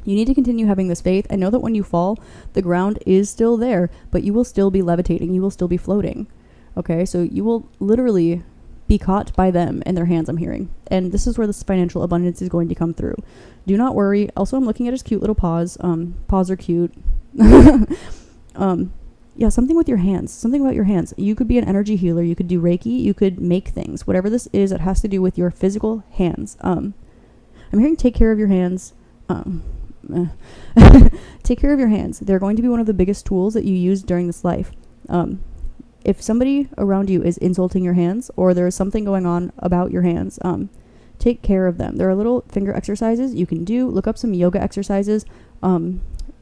You need to continue having this faith, and know that when you fall, the ground is still there, but you will still be levitating. You will still be floating. Okay, so you will literally be caught by them in their hands, I'm hearing. And this is where this financial abundance is going to come through. Do not worry. Also, I'm looking at his cute little paws. Paws are cute. Yeah, something with your hands. Something about your hands. You could be an energy healer. You could do Reiki. You could make things. Whatever this is, it has to do with your physical hands. I'm hearing take care of your hands. Take care of your hands. They're going to be one of the biggest tools that you use during this life. If somebody around you is insulting your hands, or there is something going on about your hands, take care of them. There are little finger exercises you can do. Look up some yoga exercises.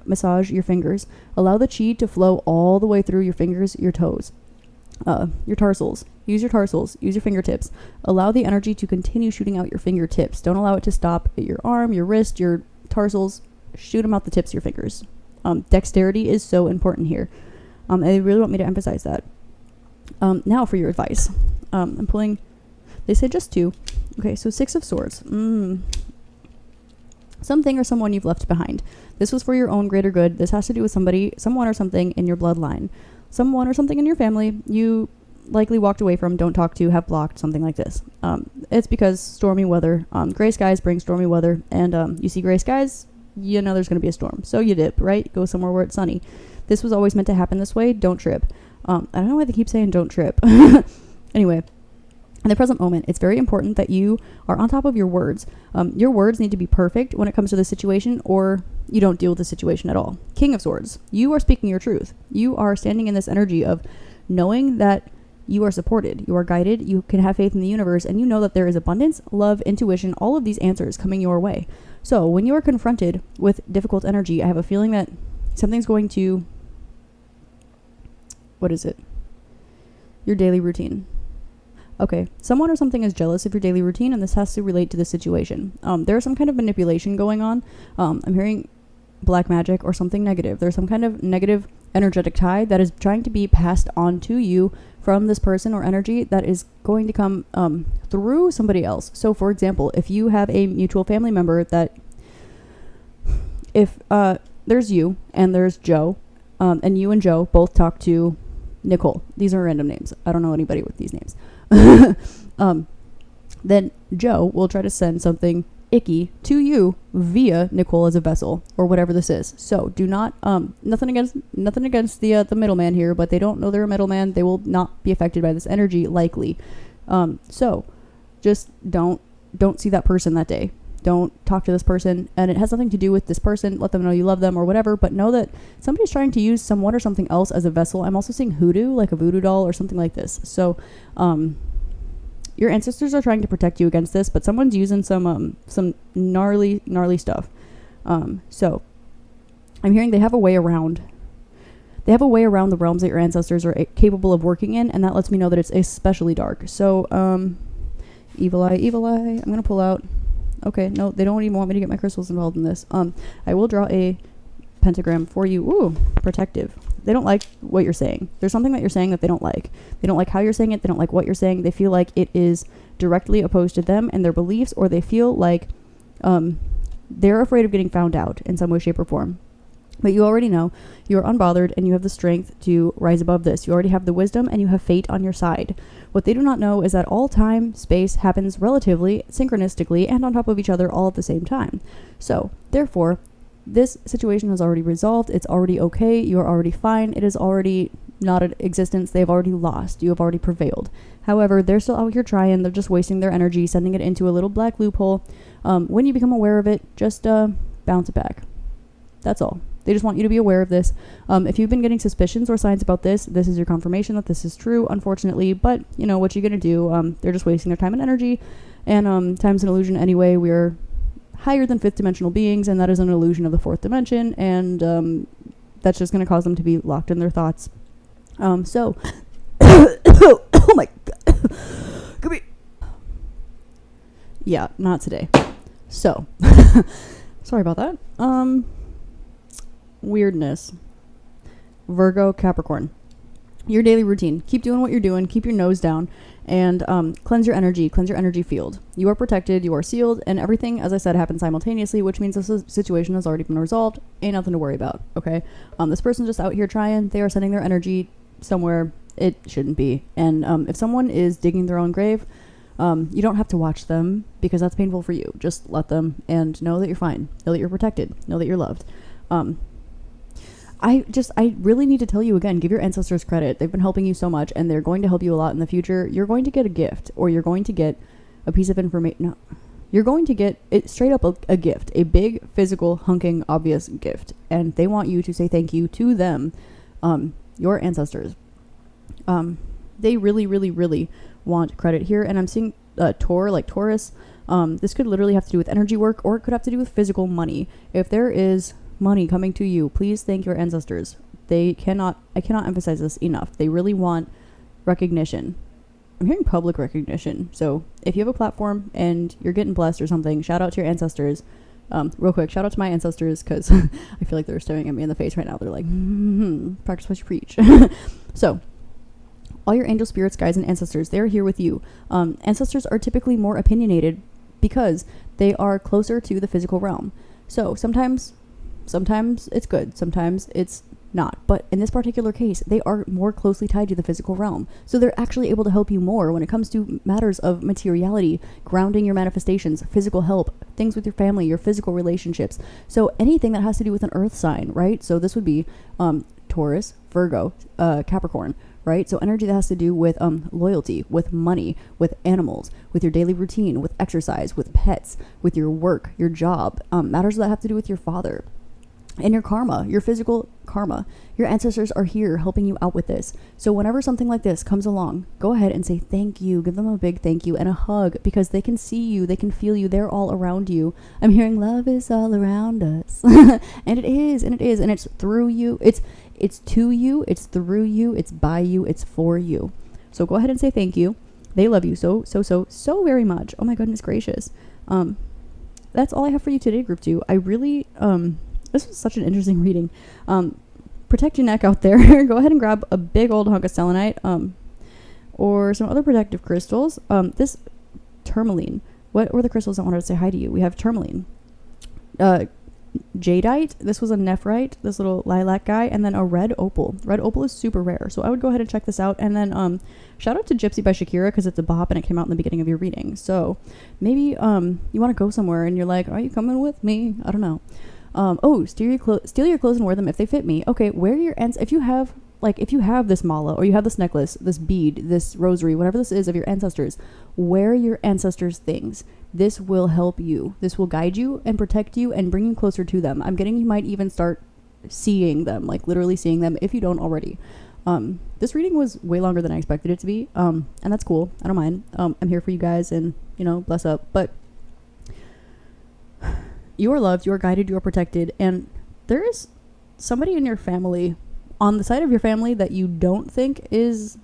Massage your fingers. Allow the chi to flow all the way through your fingers, your toes, your tarsals. Use your tarsals. Use your fingertips. Allow the energy to continue shooting out your fingertips. Don't allow it to stop at your arm, your wrist, your tarsals. Shoot them out the tips of your fingers. Dexterity is so important here. And they really want me to emphasize that. Now for your advice. I'm pulling, they say just 2. Okay, so 6 of Swords. Something or someone you've left behind. This was for your own greater good. This has to do with someone or something in your bloodline. Someone or something in your family you likely walked away from, don't talk to, have blocked, something like this. It's because stormy weather. Gray skies bring stormy weather, and you see gray skies, you know there's going to be a storm. So you dip, right? Go somewhere where it's sunny. This was always meant to happen this way. Don't trip. I don't know why they keep saying don't trip. Anyway, in the present moment, it's very important that you are on top of your words. Your words need to be perfect when it comes to the situation, or you don't deal with the situation at all. King of Swords, you are speaking your truth. You are standing in this energy of knowing that you are supported, you are guided, you can have faith in the universe, and you know that there is abundance, love, intuition, all of these answers coming your way. So when you are confronted with difficult energy, I have a feeling that something's going to, what is it? Your daily routine. Okay, someone or something is jealous of your daily routine, and this has to relate to the situation. There's some kind of manipulation going on. I'm hearing black magic or something negative. There's some kind of negative energetic tie that is trying to be passed on to you from this person or energy that is going to come through somebody else. So, for example, if you have a mutual family member that, if there's you and there's Joe, and you and Joe both talk to Nicole. These are random names. I don't know anybody with these names. Then Joe will try to send something icky to you via Nicole as a vessel, or whatever this is. So do not, nothing against the middleman here, but they don't know they're a middleman. They will not be affected by this energy, likely. So just don't see that person that day. Don't talk to this person, and it has nothing to do with this person. Let them know you love them or whatever, but know that somebody's trying to use someone or something else as a vessel. I'm also seeing hoodoo, like a voodoo doll or something like this. So, your ancestors are trying to protect you against this, but someone's using some gnarly stuff. So I'm hearing they have a way around the realms that your ancestors are capable of working in, and that lets me know that it's especially dark. So, evil eye. I'm going to pull out. Okay, no, they don't even want me to get my crystals involved in this. I will draw a pentagram for you. Ooh, protective. They don't like what you're saying. There's something that you're saying that they don't like. They don't like how you're saying it. They don't like what you're saying. They feel like it is directly opposed to them and their beliefs, or they feel like they're afraid of getting found out in some way, shape, or form. But you already know you are unbothered and you have the strength to rise above this. You already have the wisdom and you have fate on your side. What they do not know is that all time, space happens relatively, synchronistically, and on top of each other all at the same time. So, therefore, this situation has already resolved. It's already okay. You are already fine. It is already not in existence. They've already lost. You have already prevailed. However, they're still out here trying. They're just wasting their energy, sending it into a little black loophole. When you become aware of it, just bounce it back. That's all. They just want you to be aware of this. If you've been getting suspicions or signs about this, this is your confirmation that this is true, unfortunately. But, you know, what you're going to do, they're just wasting their time and energy. And time's an illusion anyway. We're higher than fifth dimensional beings, and that is an illusion of the fourth dimension. And that's just going to cause them to be locked in their thoughts. So, oh my God. Come here. Yeah, not today. So, sorry about that. Weirdness. Virgo, Capricorn. Your daily routine. Keep doing what you're doing. Keep your nose down. And cleanse your energy. Cleanse your energy field. You are protected. You are sealed. And everything, as I said, happens simultaneously, which means this situation has already been resolved. Ain't nothing to worry about. Okay? This person's just out here trying. They are sending their energy somewhere it shouldn't be. And if someone is digging their own grave, you don't have to watch them because that's painful for you. Just let them and know that you're fine. Know that you're protected. Know that you're loved. I really need to tell you again, give your ancestors credit. They've been helping you so much and they're going to help you a lot in the future. You're going to get a gift, or you're going to get a piece of information. No, you're going to get it straight up a gift, a big, physical, hunking, obvious gift. And they want you to say thank you to them, your ancestors. They really, really, really want credit here. And I'm seeing Taurus. This could literally have to do with energy work, or it could have to do with physical money. If there is money coming to you, please thank your ancestors. I cannot emphasize this enough. They really want recognition. I'm hearing public recognition. So if you have a platform and you're getting blessed or something, shout out to your ancestors. Real quick, shout out to my ancestors, because I feel like they're staring at me in the face right now. They're like, practice what you preach. So all your angel spirits, guides, and ancestors, they're here with you. Ancestors are typically more opinionated because they are closer to the physical realm. So sometimes it's good, sometimes it's not. But in this particular case, they are more closely tied to the physical realm. So they're actually able to help you more when it comes to matters of materiality, grounding your manifestations, physical help, things with your family, your physical relationships. So anything that has to do with an earth sign, right? So this would be Taurus, Virgo, Capricorn, right? So energy that has to do with loyalty, with money, with animals, with your daily routine, with exercise, with pets, with your work, your job, matters that have to do with your father. And your karma, your physical karma. Your ancestors are here helping you out with this. So whenever something like this comes along, go ahead and say thank you. Give them a big thank you and a hug, because they can see you. They can feel you. They're all around you. I'm hearing love is all around us. And it is. And it's through you. It's to you. It's through you. It's by you. It's for you. So go ahead and say thank you. They love you so very much. Oh my goodness gracious. That's all I have for you today, Group 2. I really... This was such an interesting reading. Protect your neck out there. Go ahead and grab a big old hunk of selenite, or some other protective crystals. This tourmaline. What were the crystals I wanted to say hi to you? We have tourmaline, jadeite. This was a nephrite, this little lilac guy, and then a red opal. Red opal is super rare, so I would go ahead and check this out. And then shout out to Gypsy by Shakira, because it's a bop and it came out in the beginning of your reading. So maybe you want to go somewhere and you're like, are you coming with me? I don't know. Steal your clothes and wear them if they fit me. Okay, wear your if you have this mala, or you have this necklace, this bead, this rosary, whatever this is of your ancestors, wear your ancestors' things. This will help you. This will guide you and protect you and bring you closer to them. I'm getting you might even start seeing them, like literally seeing them if you don't already. This reading was way longer than I expected it to be. And that's cool. I don't mind. I'm here for you guys, and bless up. But you are loved, you are guided, you are protected, and there is somebody in your family, on the side of your family, that you don't think is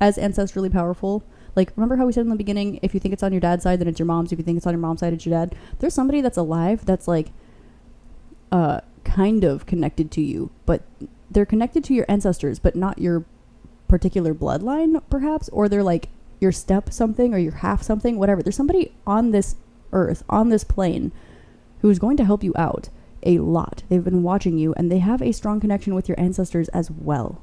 as ancestrally powerful. Like, remember how we said in the beginning, if you think it's on your dad's side, then it's your mom's. If you think it's on your mom's side, it's your dad. There's somebody that's alive that's like, kind of connected to you, but they're connected to your ancestors, but not your particular bloodline, perhaps, or they're like your step something or your half something, whatever. There's somebody on this earth, on this plane, who's going to help you out. a lot. They've been watching you, and they have a strong connection with your ancestors as well.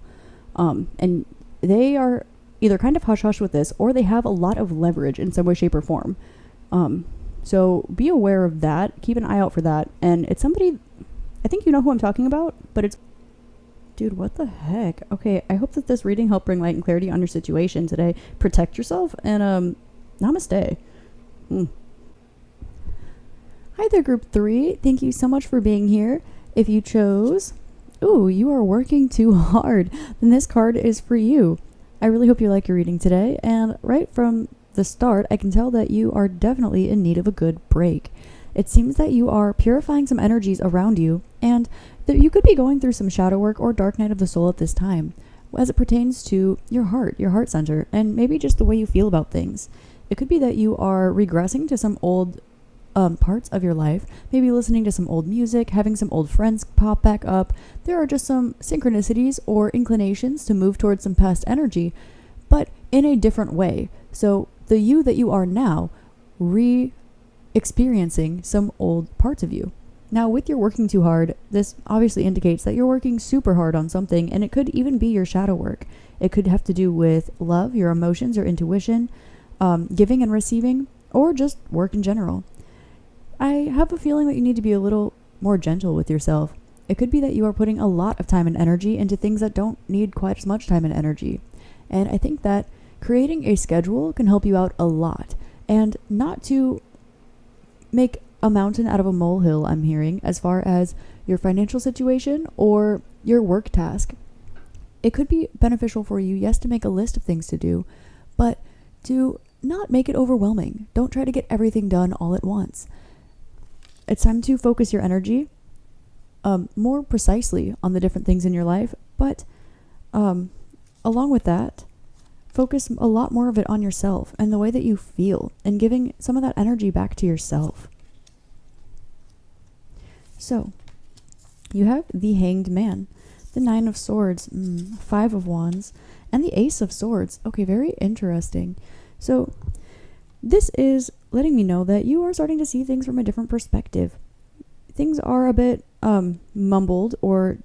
And they are either kind of hush-hush with this, or they have a lot of leverage in some way, shape, or form. So be aware of that. Keep an eye out for that. And it's somebody, I think you know who I'm talking about, but it's... Dude, what the heck? Okay, I hope that this reading helped bring light and clarity on your situation today. Protect yourself, and namaste. Hi there, group 3. Thank you so much for being here. If you chose, you are working too hard, then this card is for you. I really hope you like your reading today, and right from the start, I can tell that you are definitely in need of a good break. It seems that you are purifying some energies around you, and that you could be going through some shadow work or dark night of the soul at this time, as it pertains to your heart center, and maybe just the way you feel about things. It could be that you are regressing to some old parts of your life, maybe listening to some old music, having some old friends pop back up. There are just some synchronicities or inclinations to move towards some past energy, but in a different way. So the you that you are now, experiencing some old parts of you. Now, with your working too hard, this obviously indicates that you're working super hard on something, and it could even be your shadow work. It could have to do with love, your emotions, or intuition, giving and receiving, or just work in general. I have a feeling that you need to be a little more gentle with yourself. It could be that you are putting a lot of time and energy into things that don't need quite as much time and energy. And I think that creating a schedule can help you out a lot. And not to make a mountain out of a molehill, I'm hearing, as far as your financial situation or your work task. It could be beneficial for you, yes, to make a list of things to do, but to not make it overwhelming. Don't try to get everything done all at once. It's time to focus your energy more precisely on the different things in your life, but along with that, focus a lot more of it on yourself and the way that you feel, and giving some of that energy back to yourself. So, you have the Hanged Man, the 9 of Swords, 5 of Wands, and the Ace of Swords. Okay, very interesting. So, this is letting me know that you are starting to see things from a different perspective. Things are a bit mumbled or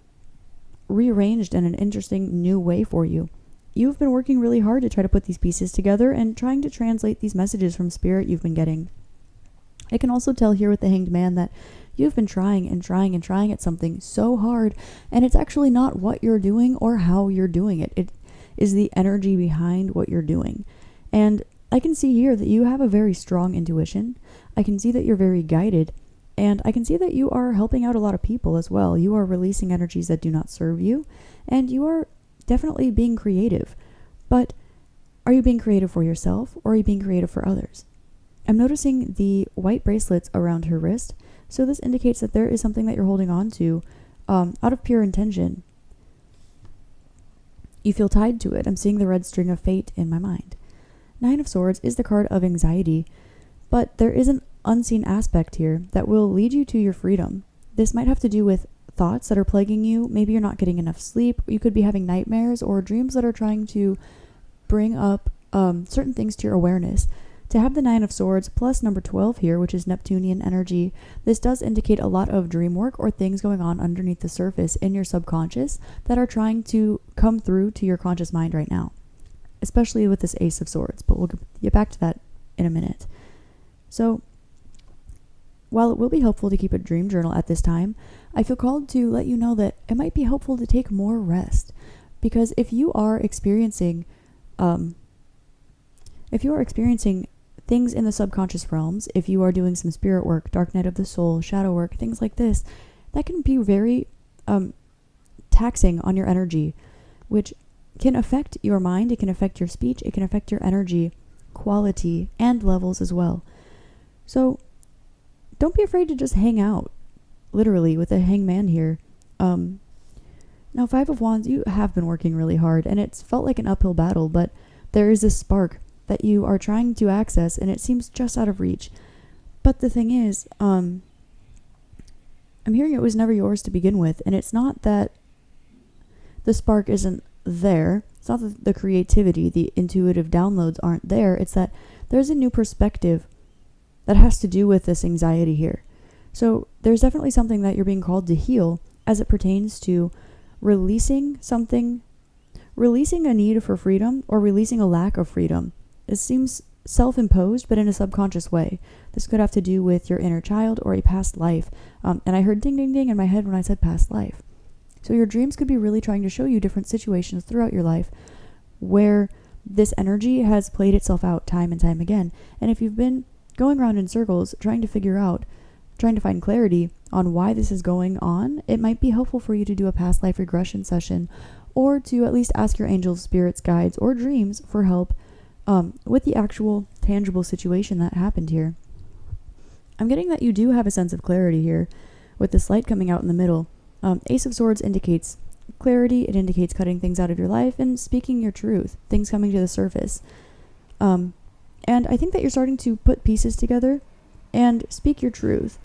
rearranged in an interesting new way for you. You've been working really hard to try to put these pieces together and trying to translate these messages from spirit you've been getting. I can also tell here with the Hanged Man that you've been trying at something so hard, and it's actually not what you're doing or how you're doing it. It is the energy behind what you're doing. And I can see here that you have a very strong intuition. I can see that you're very guided, and I can see that you are helping out a lot of people as well. You are releasing energies that do not serve you, and you are definitely being creative. But are you being creative for yourself, or are you being creative for others? I'm noticing the white bracelets around her wrist, so this indicates that there is something that you're holding on to out of pure intention. You feel tied to it. I'm seeing the red string of fate in my mind. 9 of Swords is the card of anxiety, but there is an unseen aspect here that will lead you to your freedom. This might have to do with thoughts that are plaguing you. Maybe you're not getting enough sleep. You could be having nightmares or dreams that are trying to bring up certain things to your awareness. To have the 9 of Swords plus number 12 here, which is Neptunian energy, this does indicate a lot of dream work or things going on underneath the surface in your subconscious that are trying to come through to your conscious mind right now, especially with this Ace of Swords, but we'll get back to that in a minute. So, while it will be helpful to keep a dream journal at this time, I feel called to let you know that it might be helpful to take more rest, because if you are experiencing things in the subconscious realms, if you are doing some spirit work, dark night of the soul, shadow work, things like this, that can be very taxing on your energy, which can affect your mind, it can affect your speech, it can affect your energy quality and levels as well. So don't be afraid to just hang out, literally, with a hangman here. Now, 5 of Wands, you have been working really hard, and it's felt like an uphill battle, but there is this spark that you are trying to access, and it seems just out of reach. But the thing is, I'm hearing it was never yours to begin with, and it's not that the spark isn't there. It's not that the creativity, the intuitive downloads aren't there. It's that there's a new perspective that has to do with this anxiety here. So there's definitely something that you're being called to heal as it pertains to releasing something, releasing a need for freedom or releasing a lack of freedom. It seems self-imposed, but in a subconscious way. This could have to do with your inner child or a past life. And I heard ding, ding, ding in my head when I said past life. So your dreams could be really trying to show you different situations throughout your life where this energy has played itself out time and time again. And if you've been going around in circles trying to find clarity on why this is going on, it might be helpful for you to do a past life regression session, or to at least ask your angels, spirits, guides, or dreams for help with the actual tangible situation that happened here. I'm getting that you do have a sense of clarity here with this light coming out in the middle. Ace of Swords indicates clarity. It indicates cutting things out of your life and speaking your truth, things coming to the surface. And I think that you're starting to put pieces together and speak your truth.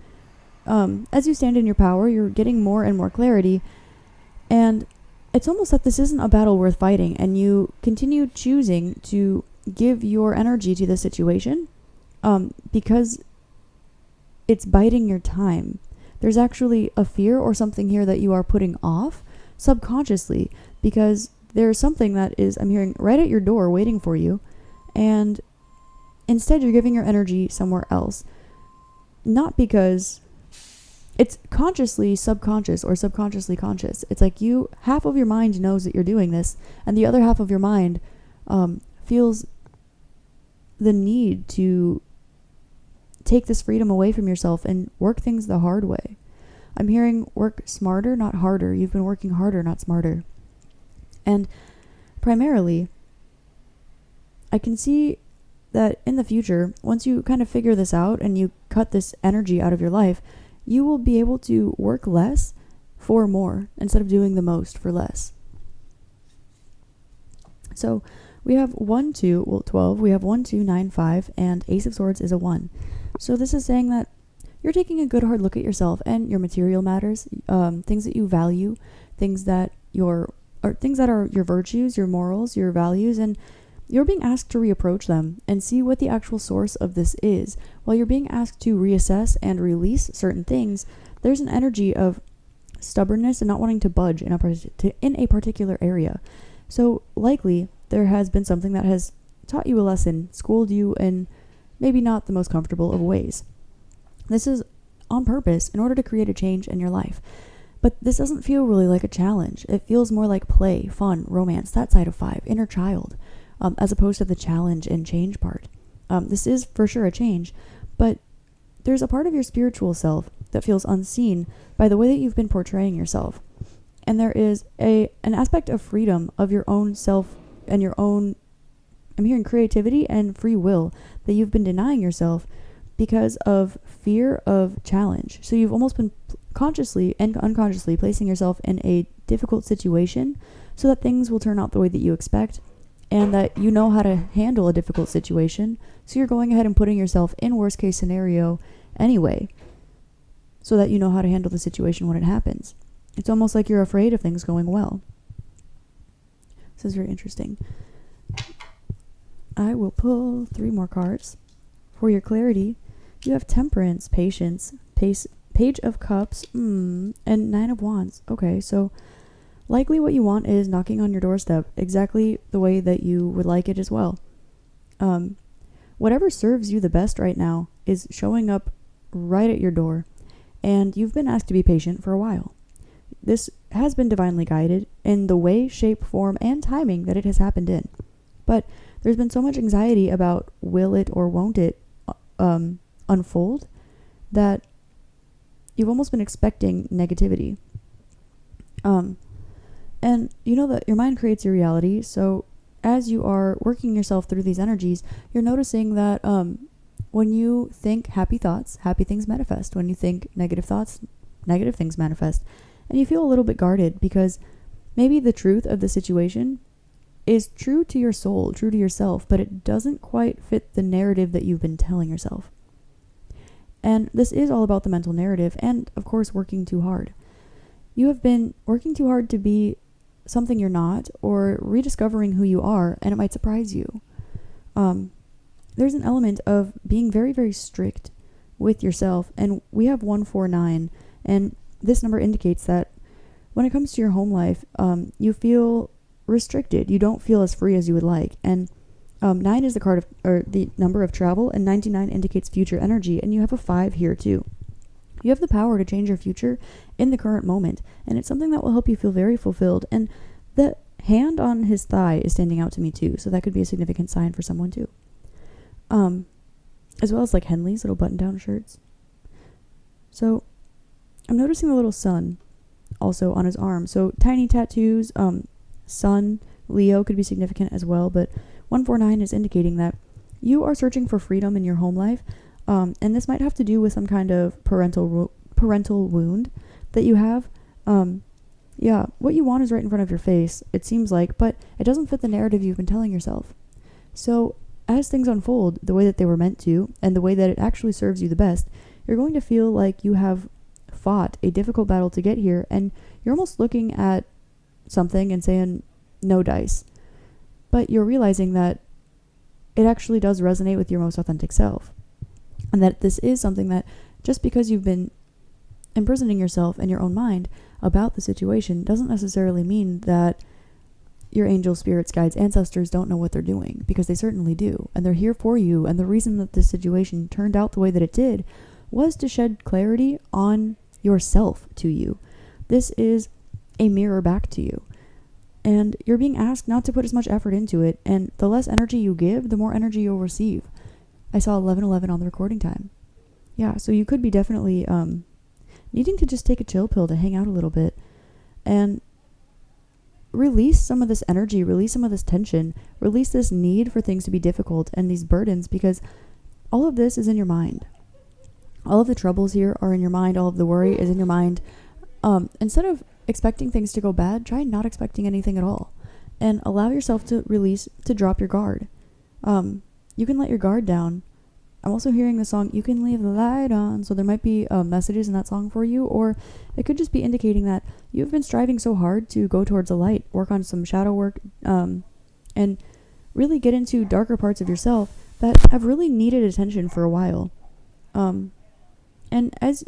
As you stand in your power, you're getting more and more clarity. And it's almost that this isn't a battle worth fighting, and you continue choosing to give your energy to the situation because it's biding your time. There's actually a fear or something here that you are putting off subconsciously because there's something that is, I'm hearing, right at your door waiting for you, and instead you're giving your energy somewhere else. Not because it's consciously subconscious or subconsciously conscious. It's like half of your mind knows that you're doing this, and the other half of your mind feels the need to take this freedom away from yourself and work things the hard way. I'm hearing work smarter, not harder. You've been working harder, not smarter. And primarily, I can see that in the future, once you kind of figure this out and you cut this energy out of your life, you will be able to work less for more instead of doing the most for less. So we have 12, we have 1, 2, 9, 5, and Ace of Swords is a 1. So this is saying that you're taking a good hard look at yourself and your material matters, things that you value, things that are your virtues, your morals, your values, and you're being asked to reapproach them and see what the actual source of this is. While you're being asked to reassess and release certain things, there's an energy of stubbornness and not wanting to budge in a particular area. So likely there has been something that has taught you a lesson, schooled you in maybe not the most comfortable of ways. This is on purpose in order to create a change in your life. But this doesn't feel really like a challenge. It feels more like play, fun, romance, that side of 5, inner child, as opposed to the challenge and change part. This is for sure a change, but there's a part of your spiritual self that feels unseen by the way that you've been portraying yourself. And there is an aspect of freedom of your own self and your own, I'm hearing creativity and free will, that you've been denying yourself because of fear of challenge. So you've almost been consciously and unconsciously placing yourself in a difficult situation so that things will turn out the way that you expect, and that you know how to handle a difficult situation. So you're going ahead and putting yourself in worst case scenario anyway, so that you know how to handle the situation when it happens. It's almost like you're afraid of things going well. This is very interesting. I will pull 3 more cards. For your clarity, you have Temperance, Patience, Page of Cups, and 9 of Wands. Okay, so likely what you want is knocking on your doorstep exactly the way that you would like it as well. Whatever serves you the best right now is showing up right at your door, and you've been asked to be patient for a while. This has been divinely guided in the way, shape, form, and timing that it has happened in. But there's been so much anxiety about will it or won't it unfold that you've almost been expecting negativity. And you know that your mind creates your reality, so as you are working yourself through these energies, you're noticing that when you think happy thoughts, happy things manifest. When you think negative thoughts, negative things manifest. And you feel a little bit guarded because maybe the truth of the situation is true to your soul, true to yourself, but it doesn't quite fit the narrative that you've been telling yourself. And this is all about the mental narrative and, of course, working too hard. You have been working too hard to be something you're not, or rediscovering who you are, and it might surprise you. There's an element of being very, very strict with yourself. And we have 149, and this number indicates that when it comes to your home life, you feel restricted. You don't feel as free as you would like. And 9 is the card of, or the number of travel, and 99 indicates future energy, and you have a 5 here too. You have the power to change your future in the current moment, and it's something that will help you feel very fulfilled. And the hand on his thigh is standing out to me too, so that could be a significant sign for someone too. As well as like Henley's little button-down shirts. So I'm noticing the little sun also on his arm. So tiny tattoos, sun, Leo could be significant as well, but 149 is indicating that you are searching for freedom in your home life, and this might have to do with some kind of parental wound that you have. Yeah, what you want is right in front of your face, it seems like, but it doesn't fit the narrative you've been telling yourself. So as things unfold the way that they were meant to, and the way that it actually serves you the best, you're going to feel like you have fought a difficult battle to get here, and you're almost looking at something and saying, no dice. But you're realizing that it actually does resonate with your most authentic self. And that this is something that, just because you've been imprisoning yourself in your own mind about the situation, doesn't necessarily mean that your angels, spirits, guides, ancestors don't know what they're doing, because they certainly do. And they're here for you. And the reason that this situation turned out the way that it did was to shed clarity on yourself to you. This is a mirror back to you. And you're being asked not to put as much effort into it. And the less energy you give, the more energy you'll receive. I saw 11:11 on the recording time. Yeah, so you could be definitely needing to just take a chill pill to hang out a little bit. And release some of this energy, release some of this tension, release this need for things to be difficult and these burdens, because all of this is in your mind. All of the troubles here are in your mind. All of the worry is in your mind. Instead of expecting things to go bad, try not expecting anything at all, and allow yourself to release, to drop your guard. You can let your guard down. I'm also hearing the song, You Can Leave the Light On, so there might be messages in that song for you, or it could just be indicating that you've been striving so hard to go towards the light, work on some shadow work, and really get into darker parts of yourself that have really needed attention for a while. And as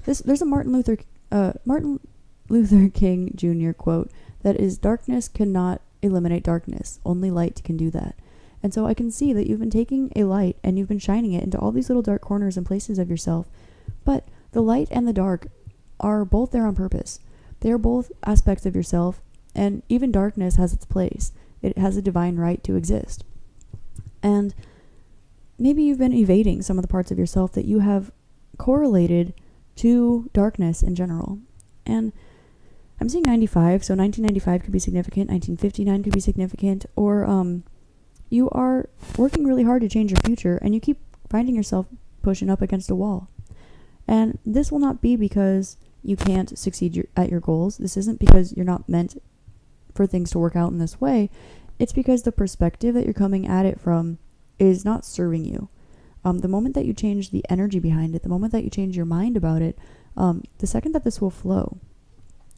this, there's a Martin Luther King Jr. quote that is, darkness cannot eliminate darkness, only light can do that. And so I can see that you've been taking a light and you've been shining it into all these little dark corners and places of yourself. But the light and the dark are both there on purpose. They are both aspects of yourself, and even darkness has its place. It has a divine right to exist. And maybe you've been evading some of the parts of yourself that you have correlated to darkness in general. And I'm seeing 95, so 1995 could be significant, 1959 could be significant, or you are working really hard to change your future, and you keep finding yourself pushing up against a wall. And this will not be because you can't succeed at your goals. This isn't because you're not meant for things to work out in this way. It's because the perspective that you're coming at it from is not serving you. The moment that you change the energy behind it, the moment that you change your mind about it, the second that this will flow.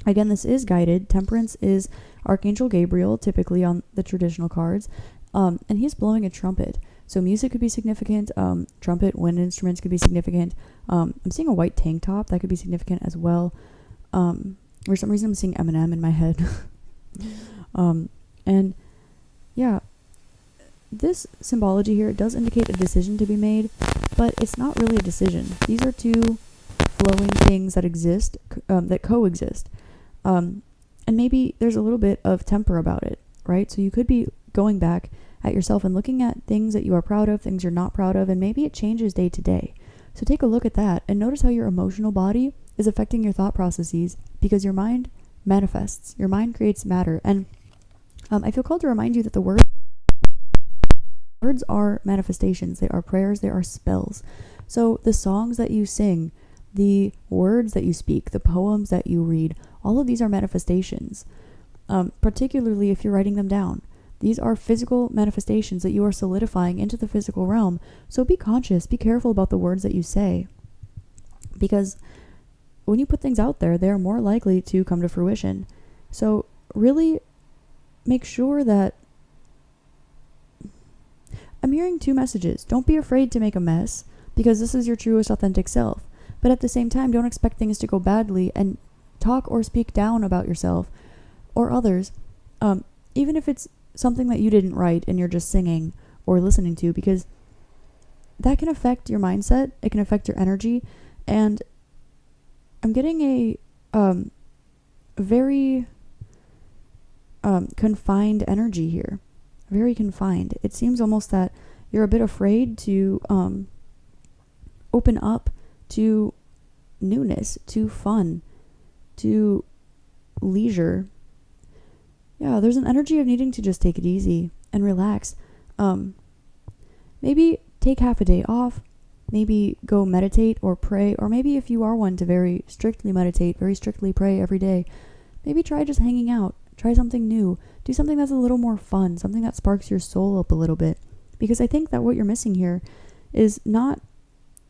Again, this is guided. Temperance is Archangel Gabriel, typically on the traditional cards. And he's blowing a trumpet. So music could be significant. Trumpet, wind instruments could be significant. I'm seeing a white tank top. That could be significant as well. For some reason, I'm seeing Eminem in my head. And yeah, this symbology here does indicate a decision to be made, but it's not really a decision. These are two flowing things that exist, that coexist. And maybe there's a little bit of temper about it, right? So you could be going back at yourself and looking at things that you are proud of, things you're not proud of, and maybe it changes day to day. So take a look at that and notice how your emotional body is affecting your thought processes, because your mind manifests. Your mind creates matter. And I feel called to remind you that the words are manifestations. They are prayers. They are spells. So the songs that you sing, the words that you speak, the poems that you read, all of these are manifestations, particularly if you're writing them down. These are physical manifestations that you are solidifying into the physical realm. So be conscious, be careful about the words that you say, because when you put things out there, they are more likely to come to fruition. So really make sure that, I'm hearing two messages. Don't be afraid to make a mess, because this is your truest, authentic self. But at the same time, don't expect things to go badly and talk or speak down about yourself or others, even if it's something that you didn't write and you're just singing or listening to, because that can affect your mindset. It can affect your energy. And I'm getting a very confined energy here. Very confined. It seems almost that you're a bit afraid to open up to newness, to fun, to leisure. Yeah, there's an energy of needing to just take it easy and relax. Maybe take half a day off. Maybe go meditate or pray. Or maybe if you are one to very strictly meditate, very strictly pray every day, maybe try just hanging out. Try something new. Do something that's a little more fun. Something that sparks your soul up a little bit. Because I think that what you're missing here is not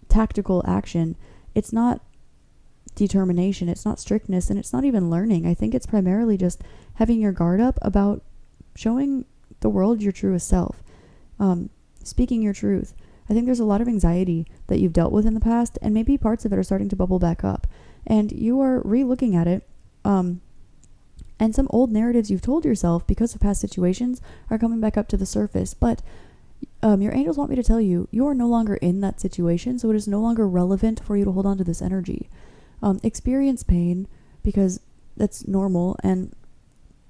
tactical action. It's not determination. It's not strictness. And it's not even learning. I think it's primarily just having your guard up about showing the world your truest self. Speaking your truth. I think there's a lot of anxiety that you've dealt with in the past, and maybe parts of it are starting to bubble back up. And you are re-looking at it. And some old narratives you've told yourself because of past situations are coming back up to the surface. But your angels want me to tell you, you are no longer in that situation, so it is no longer relevant for you to hold on to this energy. Experience pain, because that's normal, and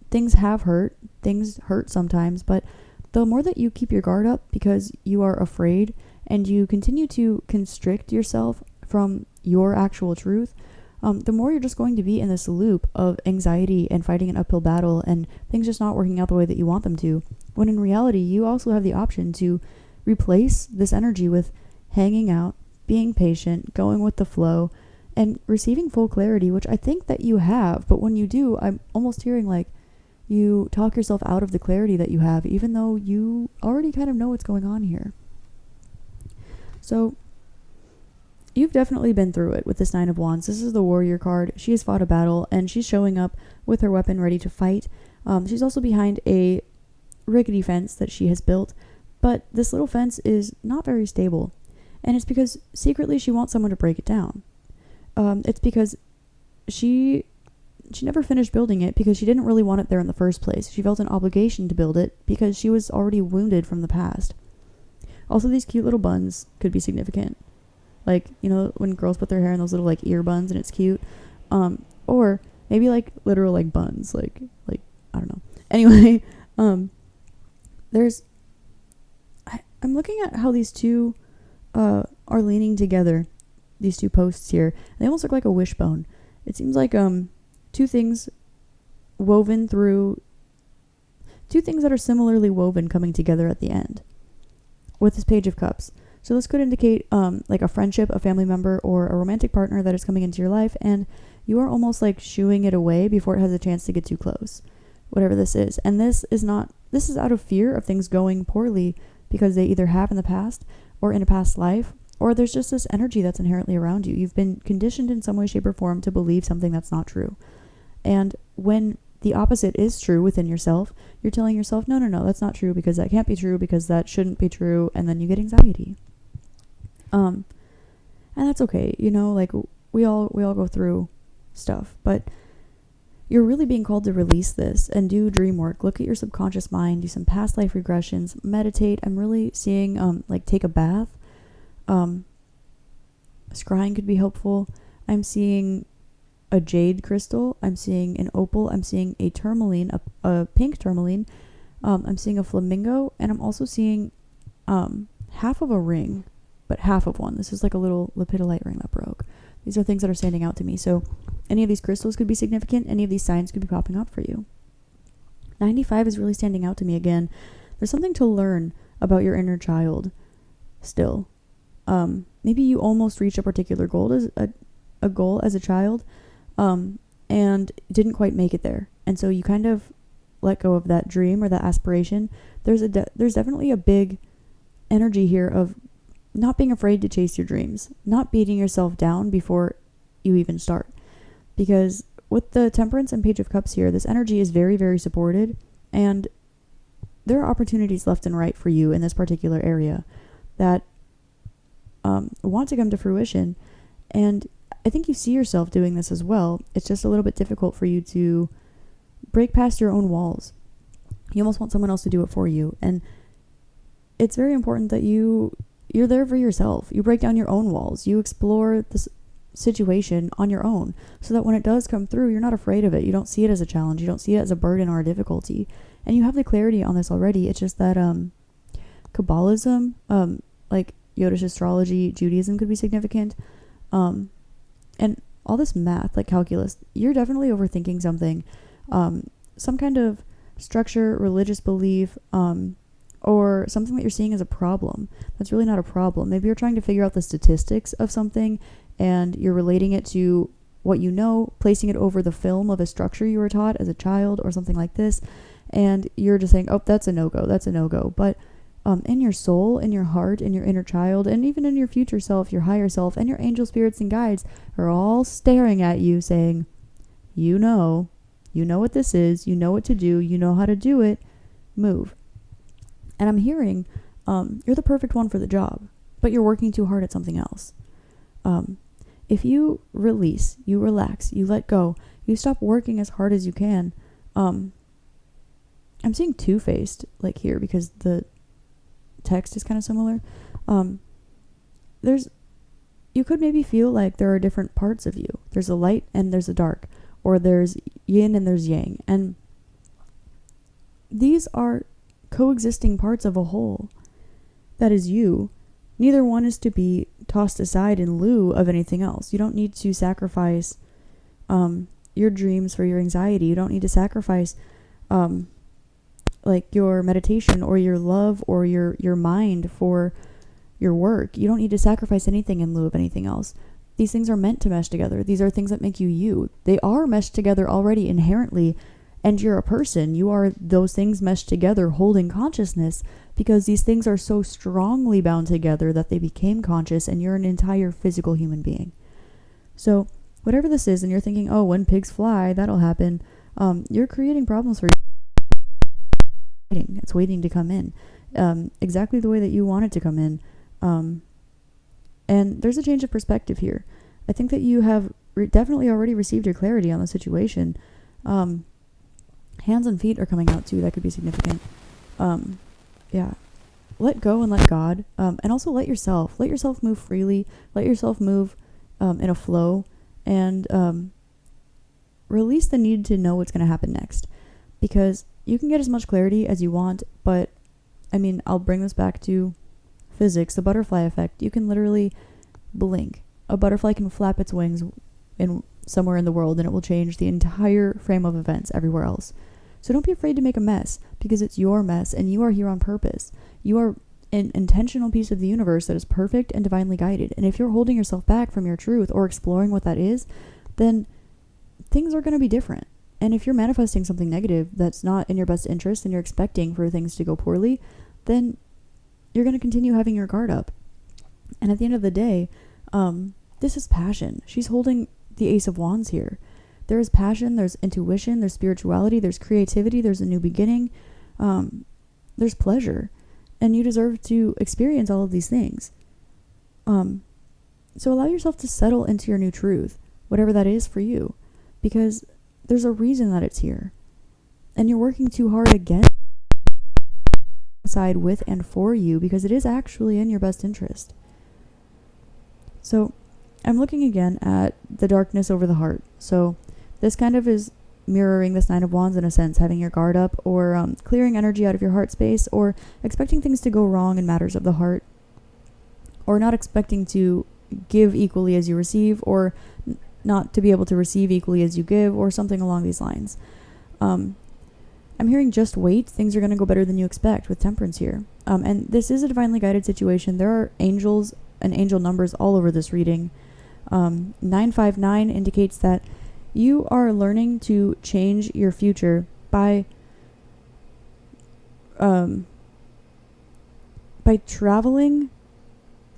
things have hurt. Things hurt sometimes, but the more that you keep your guard up because you are afraid and you continue to constrict yourself from your actual truth, the more you're just going to be in this loop of anxiety and fighting an uphill battle and things just not working out the way that you want them to. When in reality, you also have the option to replace this energy with hanging out, being patient, going with the flow, and receiving full clarity, which I think that you have. But when you do, I'm almost hearing like you talk yourself out of the clarity that you have, even though you already kind of know what's going on here. So you've definitely been through it with this Nine of Wands. This is the warrior card. She has fought a battle and she's showing up with her weapon ready to fight. She's also behind a rickety fence that she has built, but this little fence is not very stable. And it's because secretly she wants someone to break it down. It's because she never finished building it because she didn't really want it there in the first place. She felt an obligation to build it because she was already wounded from the past. Also, these cute little buns could be significant. Like, you know, when girls put their hair in those little, like, ear buns and it's cute. Or maybe, like, literal, like, buns. Like, I don't know. Anyway, I'm looking at how these two are leaning together. These two posts here. They almost look like a wishbone. It seems like, two things that are similarly woven coming together at the end with this Page of Cups. So this could indicate like a friendship, a family member, or a romantic partner that is coming into your life, and you are almost like shooing it away before it has a chance to get too close, whatever this is. And this is out of fear of things going poorly because they either have in the past or in a past life, or there's just this energy that's inherently around you. You've been conditioned in some way, shape, or form to believe something that's not true. And when the opposite is true within yourself, you're telling yourself, no, that's not true because that can't be true because that shouldn't be true. And then you get anxiety. And that's okay. You know, like we all go through stuff, but you're really being called to release this and do dream work. Look at your subconscious mind, do some past life regressions, meditate. I'm really seeing, like take a bath. Scrying could be helpful. I'm seeing a jade crystal. I'm seeing an opal. I'm seeing a tourmaline, a pink tourmaline. I'm seeing a flamingo, and I'm also seeing half of a ring, but half of one. This is like a little lepidolite ring that broke. These are things that are standing out to me. So any of these crystals could be significant. Any of these signs could be popping up for you. 95 is really standing out to me again. There's something to learn about your inner child still. Maybe you almost reached a particular goal as a goal as a child, and didn't quite make it there. And so you kind of let go of that dream or that aspiration. There's definitely a big energy here of not being afraid to chase your dreams, not beating yourself down before you even start. Because with the Temperance and Page of Cups here, this energy is very, very supported, and there are opportunities left and right for you in this particular area that want to come to fruition. And I think you see yourself doing this as well. It's just a little bit difficult for you to break past your own walls. You almost want someone else to do it for you. And it's very important that you're there for yourself. You break down your own walls. You explore this situation on your own so that when it does come through, you're not afraid of it. You don't see it as a challenge. You don't see it as a burden or a difficulty. And you have the clarity on this already. It's just that Kabbalism, like Yiddish astrology, Judaism could be significant. And all this math, like calculus, you're definitely overthinking something. Some kind of structure, religious belief, or something that you're seeing as a problem. That's really not a problem. Maybe you're trying to figure out the statistics of something and you're relating it to what you know, placing it over the film of a structure you were taught as a child or something like this. And you're just saying, oh, that's a no-go, that's a no-go. But in your soul, in your heart, in your inner child, and even in your future self, your higher self, and your angel spirits and guides are all staring at you saying, you know what this is, you know what to do, you know how to do it, move. And I'm hearing, you're the perfect one for the job, but you're working too hard at something else. If you release, you relax, you let go, you stop working as hard as you can. I'm seeing two-faced, like here, because the text is kind of similar. You could maybe feel like there are different parts of you. There's a light and there's a dark, or there's yin and there's yang. And these are coexisting parts of a whole that is you. Neither one is to be tossed aside in lieu of anything else. You don't need to sacrifice your dreams for your anxiety. You don't need to sacrifice like your meditation or your love or your mind for your work. You don't need to sacrifice anything in lieu of anything else. These things are meant to mesh together. These are things that make you you. They are meshed together already inherently, and you're a person. You are those things meshed together holding consciousness, because these things are so strongly bound together that they became conscious, and you're an entire physical human being. So whatever this is, and you're thinking, oh, when pigs fly, that'll happen, you're creating problems for you. It's waiting to come in exactly the way that you want it to come in. And there's a change of perspective here. I think that you have definitely already received your clarity on the situation. Hands and feet are coming out too. That could be significant. Yeah. Let go and let God. And also let yourself move freely. Let yourself move in a flow. And release the need to know what's going to happen next. Because you can get as much clarity as you want, but I mean, I'll bring this back to physics, the butterfly effect. You can literally blink. A butterfly can flap its wings in somewhere in the world and it will change the entire frame of events everywhere else. So don't be afraid to make a mess, because it's your mess and you are here on purpose. You are an intentional piece of the universe that is perfect and divinely guided. And if you're holding yourself back from your truth or exploring what that is, then things are going to be different. And if you're manifesting something negative that's not in your best interest and you're expecting for things to go poorly, then you're going to continue having your guard up. And at the end of the day, this is passion. She's holding the Ace of Wands here. There is passion, there's intuition, there's spirituality, there's creativity, there's a new beginning, there's pleasure. And you deserve to experience all of these things. So allow yourself to settle into your new truth, whatever that is for you. Because there's a reason that it's here. And you're working too hard against side with and for you, because it is actually in your best interest. So I'm looking again at the darkness over the heart. So this kind of is mirroring this Nine of Wands in a sense, having your guard up, or clearing energy out of your heart space, or expecting things to go wrong in matters of the heart, or not expecting to give equally as you receive, or not to be able to receive equally as you give, or something along these lines. I'm hearing just wait. Things are going to go better than you expect with Temperance here. And this is a divinely guided situation. There are angels and angel numbers all over this reading. 959 indicates that you are learning to change your future by traveling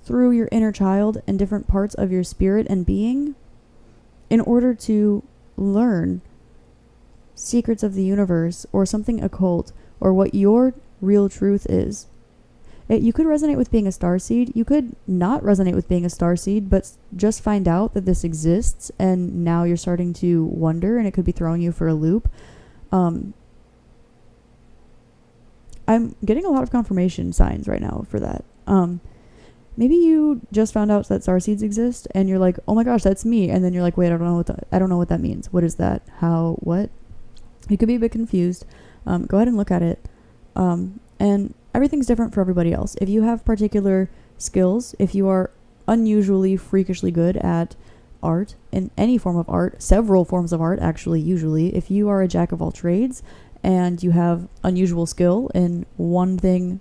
through your inner child and different parts of your spirit and being in order to learn secrets of the universe or something occult or what your real truth is. You could resonate with being a starseed. You could not resonate with being a starseed, but just find out that this exists, and now you're starting to wonder, and it could be throwing you for a loop. I'm getting a lot of confirmation signs right now for that. Maybe you just found out that starseeds exist, and you're like, "Oh my gosh, that's me!" And then you're like, "Wait, I don't know what that means. What is that? How? What?" You could be a bit confused. Go ahead and look at it. And everything's different for everybody else. If you have particular skills, if you are unusually, freakishly good at art, in any form of art, several forms of art, actually, usually, if you are a jack of all trades and you have unusual skill in one thing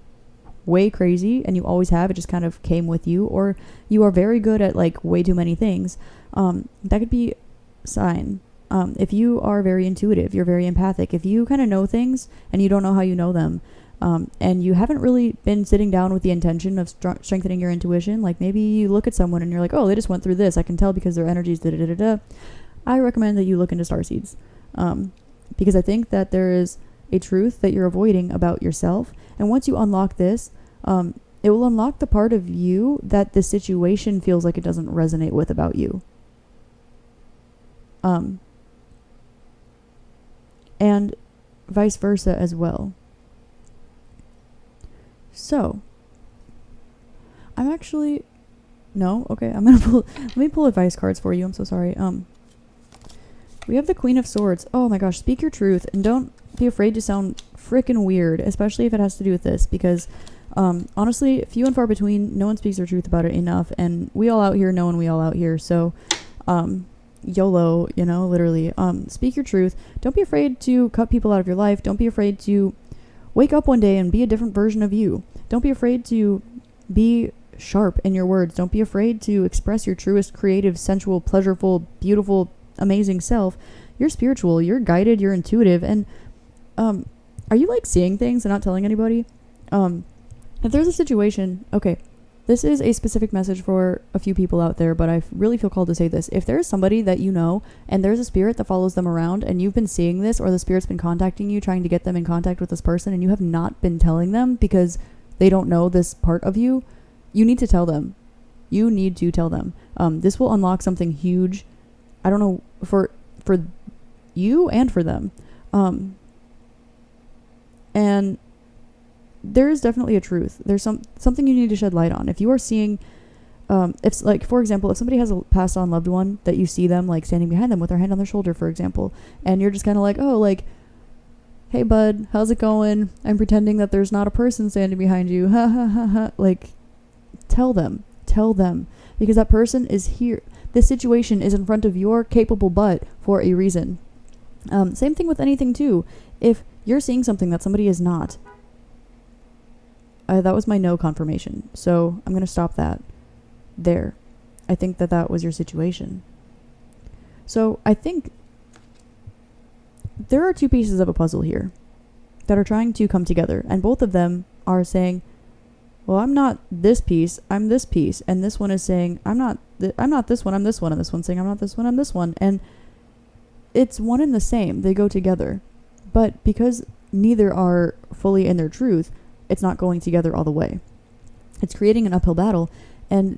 way crazy, and you always have, it just kind of came with you, or you are very good at like way too many things, that could be a sign. If you are very intuitive, you're very empathic, if you kind of know things and you don't know how you know them, and you haven't really been sitting down with the intention of strengthening your intuition, like maybe you look at someone and you're like, "Oh, they just went through this, I can tell because their energy's da-da-da-da-da," I recommend that you look into starseeds, because I think that there is a truth that you're avoiding about yourself, and once you unlock this, it will unlock the part of you that the situation feels like it doesn't resonate with about you. And vice versa as well. So, I'm actually... No? Okay, I'm gonna pull... Let me pull advice cards for you. I'm so sorry. We have the Queen of Swords. Oh my gosh, speak your truth, and don't be afraid to sound freaking weird, especially if it has to do with this, because honestly, few and far between, no one speaks their truth about it enough, and we all out here knowing we all out here, so YOLO, you know, literally. Speak your truth. Don't be afraid to cut people out of your life. Don't be afraid to wake up one day and be a different version of you. Don't be afraid to be sharp in your words. Don't be afraid to express your truest, creative, sensual, pleasureful, beautiful, amazing self. You're spiritual, you're guided, you're intuitive, and are you like seeing things and not telling anybody? If there's a situation, okay, this is a specific message for a few people out there, but I really feel called to say this. If there's somebody that you know and there's a spirit that follows them around and you've been seeing this, or the spirit's been contacting you, trying to get them in contact with this person, and you have not been telling them because they don't know this part of you, you need to tell them. You need to tell them. This will unlock something huge. I don't know, for you and for them. And there is definitely a truth. There's something you need to shed light on. If you are seeing, if like, for example, if somebody has a passed on loved one that you see them like standing behind them with their hand on their shoulder, for example, and you're just kind of like, "Oh, like, hey bud, how's it going?" I'm pretending that there's not a person standing behind you. Ha ha ha ha. Like, tell them, because that person is here. This situation is in front of your capable butt for a reason. Same thing with anything too. If you're seeing something that somebody is not, that was my no confirmation. So I'm going to stop that there. I think that was your situation. So I think there are two pieces of a puzzle here that are trying to come together. And both of them are saying, well, I'm not this piece, I'm this piece. And this one is saying, I'm not this one, I'm this one. And this one's saying, I'm not this one, I'm this one. And it's one and the same. They go together. But because neither are fully in their truth, it's not going together all the way. It's creating an uphill battle, and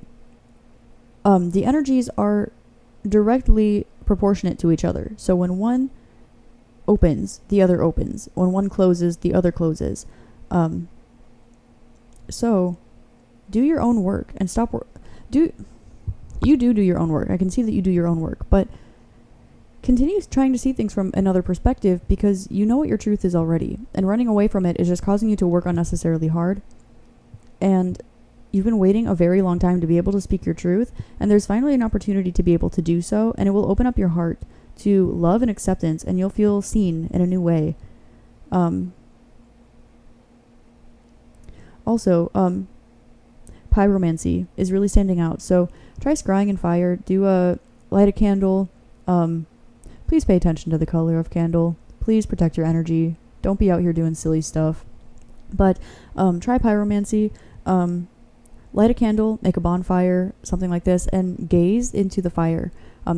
the energies are directly proportionate to each other. So when one opens, the other opens. When one closes, the other closes. So do your own work and stop. Do your own work. I can see that you do your own work, but continue trying to see things from another perspective, because you know what your truth is already, and running away from it is just causing you to work unnecessarily hard. And you've been waiting a very long time to be able to speak your truth, and there's finally an opportunity to be able to do so, and it will open up your heart to love and acceptance, and you'll feel seen in a new way. Also, pyromancy is really standing out, so try scrying in fire. Light a candle. Please pay attention to the color of candle. Please protect your energy. Don't be out here doing silly stuff. But try pyromancy. Light a candle, make a bonfire, something like this, and gaze into the fire.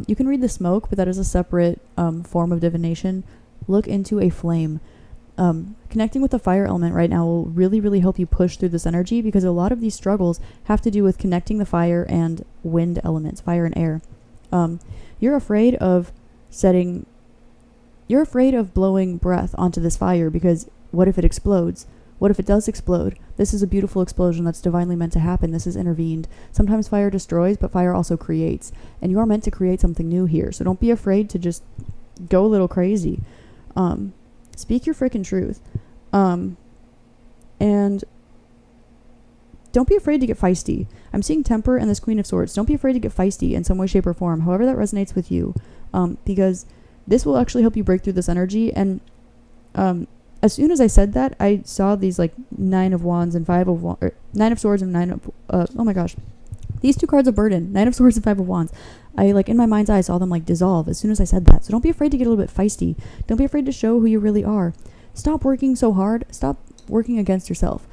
You can read the smoke, but that is a separate form of divination. Look into a flame. Connecting with the fire element right now will really, really help you push through this energy, because a lot of these struggles have to do with connecting the fire and wind elements, fire and air. You're afraid of blowing breath onto this fire, because what if it explodes? What if it does explode? This is a beautiful explosion that's divinely meant to happen. This is intervened. Sometimes fire destroys, but fire also creates. And you are meant to create something new here. So don't be afraid to just go a little crazy. Speak your freaking truth. And don't be afraid to get feisty. I'm seeing temper and this Queen of Swords. Don't be afraid to get feisty in some way, shape, or form, however that resonates with you. Because this will actually help you break through this energy. And as soon as I said that, I saw these like 9 of Wands and 5 of Nine of Swords and 9 of oh my gosh, these 2 cards of burden, 9 of Swords and 5 of Wands. I like in my mind's eye saw them like dissolve as soon as I said that. So don't be afraid to get a little bit feisty. Don't be afraid to show who you really are. Stop working so hard. Stop working against yourself.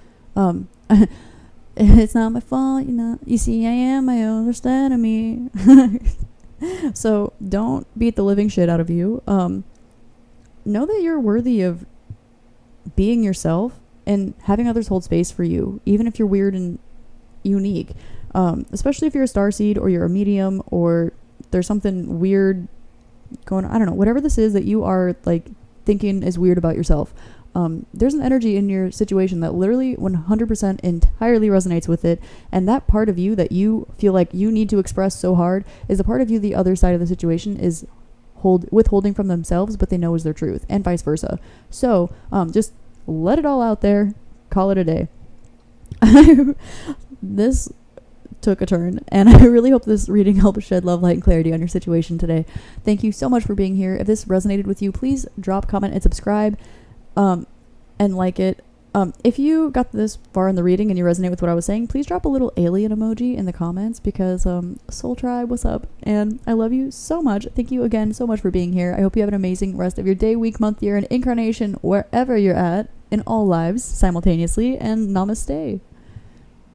It's not my fault, you know. You see, I am my own worst enemy. So don't beat the living shit out of you. Know that you're worthy of being yourself and having others hold space for you, even if you're weird and unique. Especially if you're a starseed or you're a medium or there's something weird going on. I don't know, whatever this is that you are like thinking is weird about yourself. There's an energy in your situation that literally 100% entirely resonates with it. And that part of you that you feel like you need to express so hard is the part of you the other side of the situation is withholding from themselves, but they know is their truth, and vice versa. So just let it all out there. Call it a day. This took a turn, and I really hope this reading helped shed love, light, and clarity on your situation today. Thank you so much for being here. If this resonated with you, please drop, comment, and subscribe, and like it. If you got this far in the reading and you resonate with what I was saying, please drop a little alien emoji in the comments, because Soul Tribe, what's up? And I love you so much. Thank you again so much for being here. I hope you have an amazing rest of your day, week, month, year, and incarnation wherever you're at in all lives simultaneously, and namaste.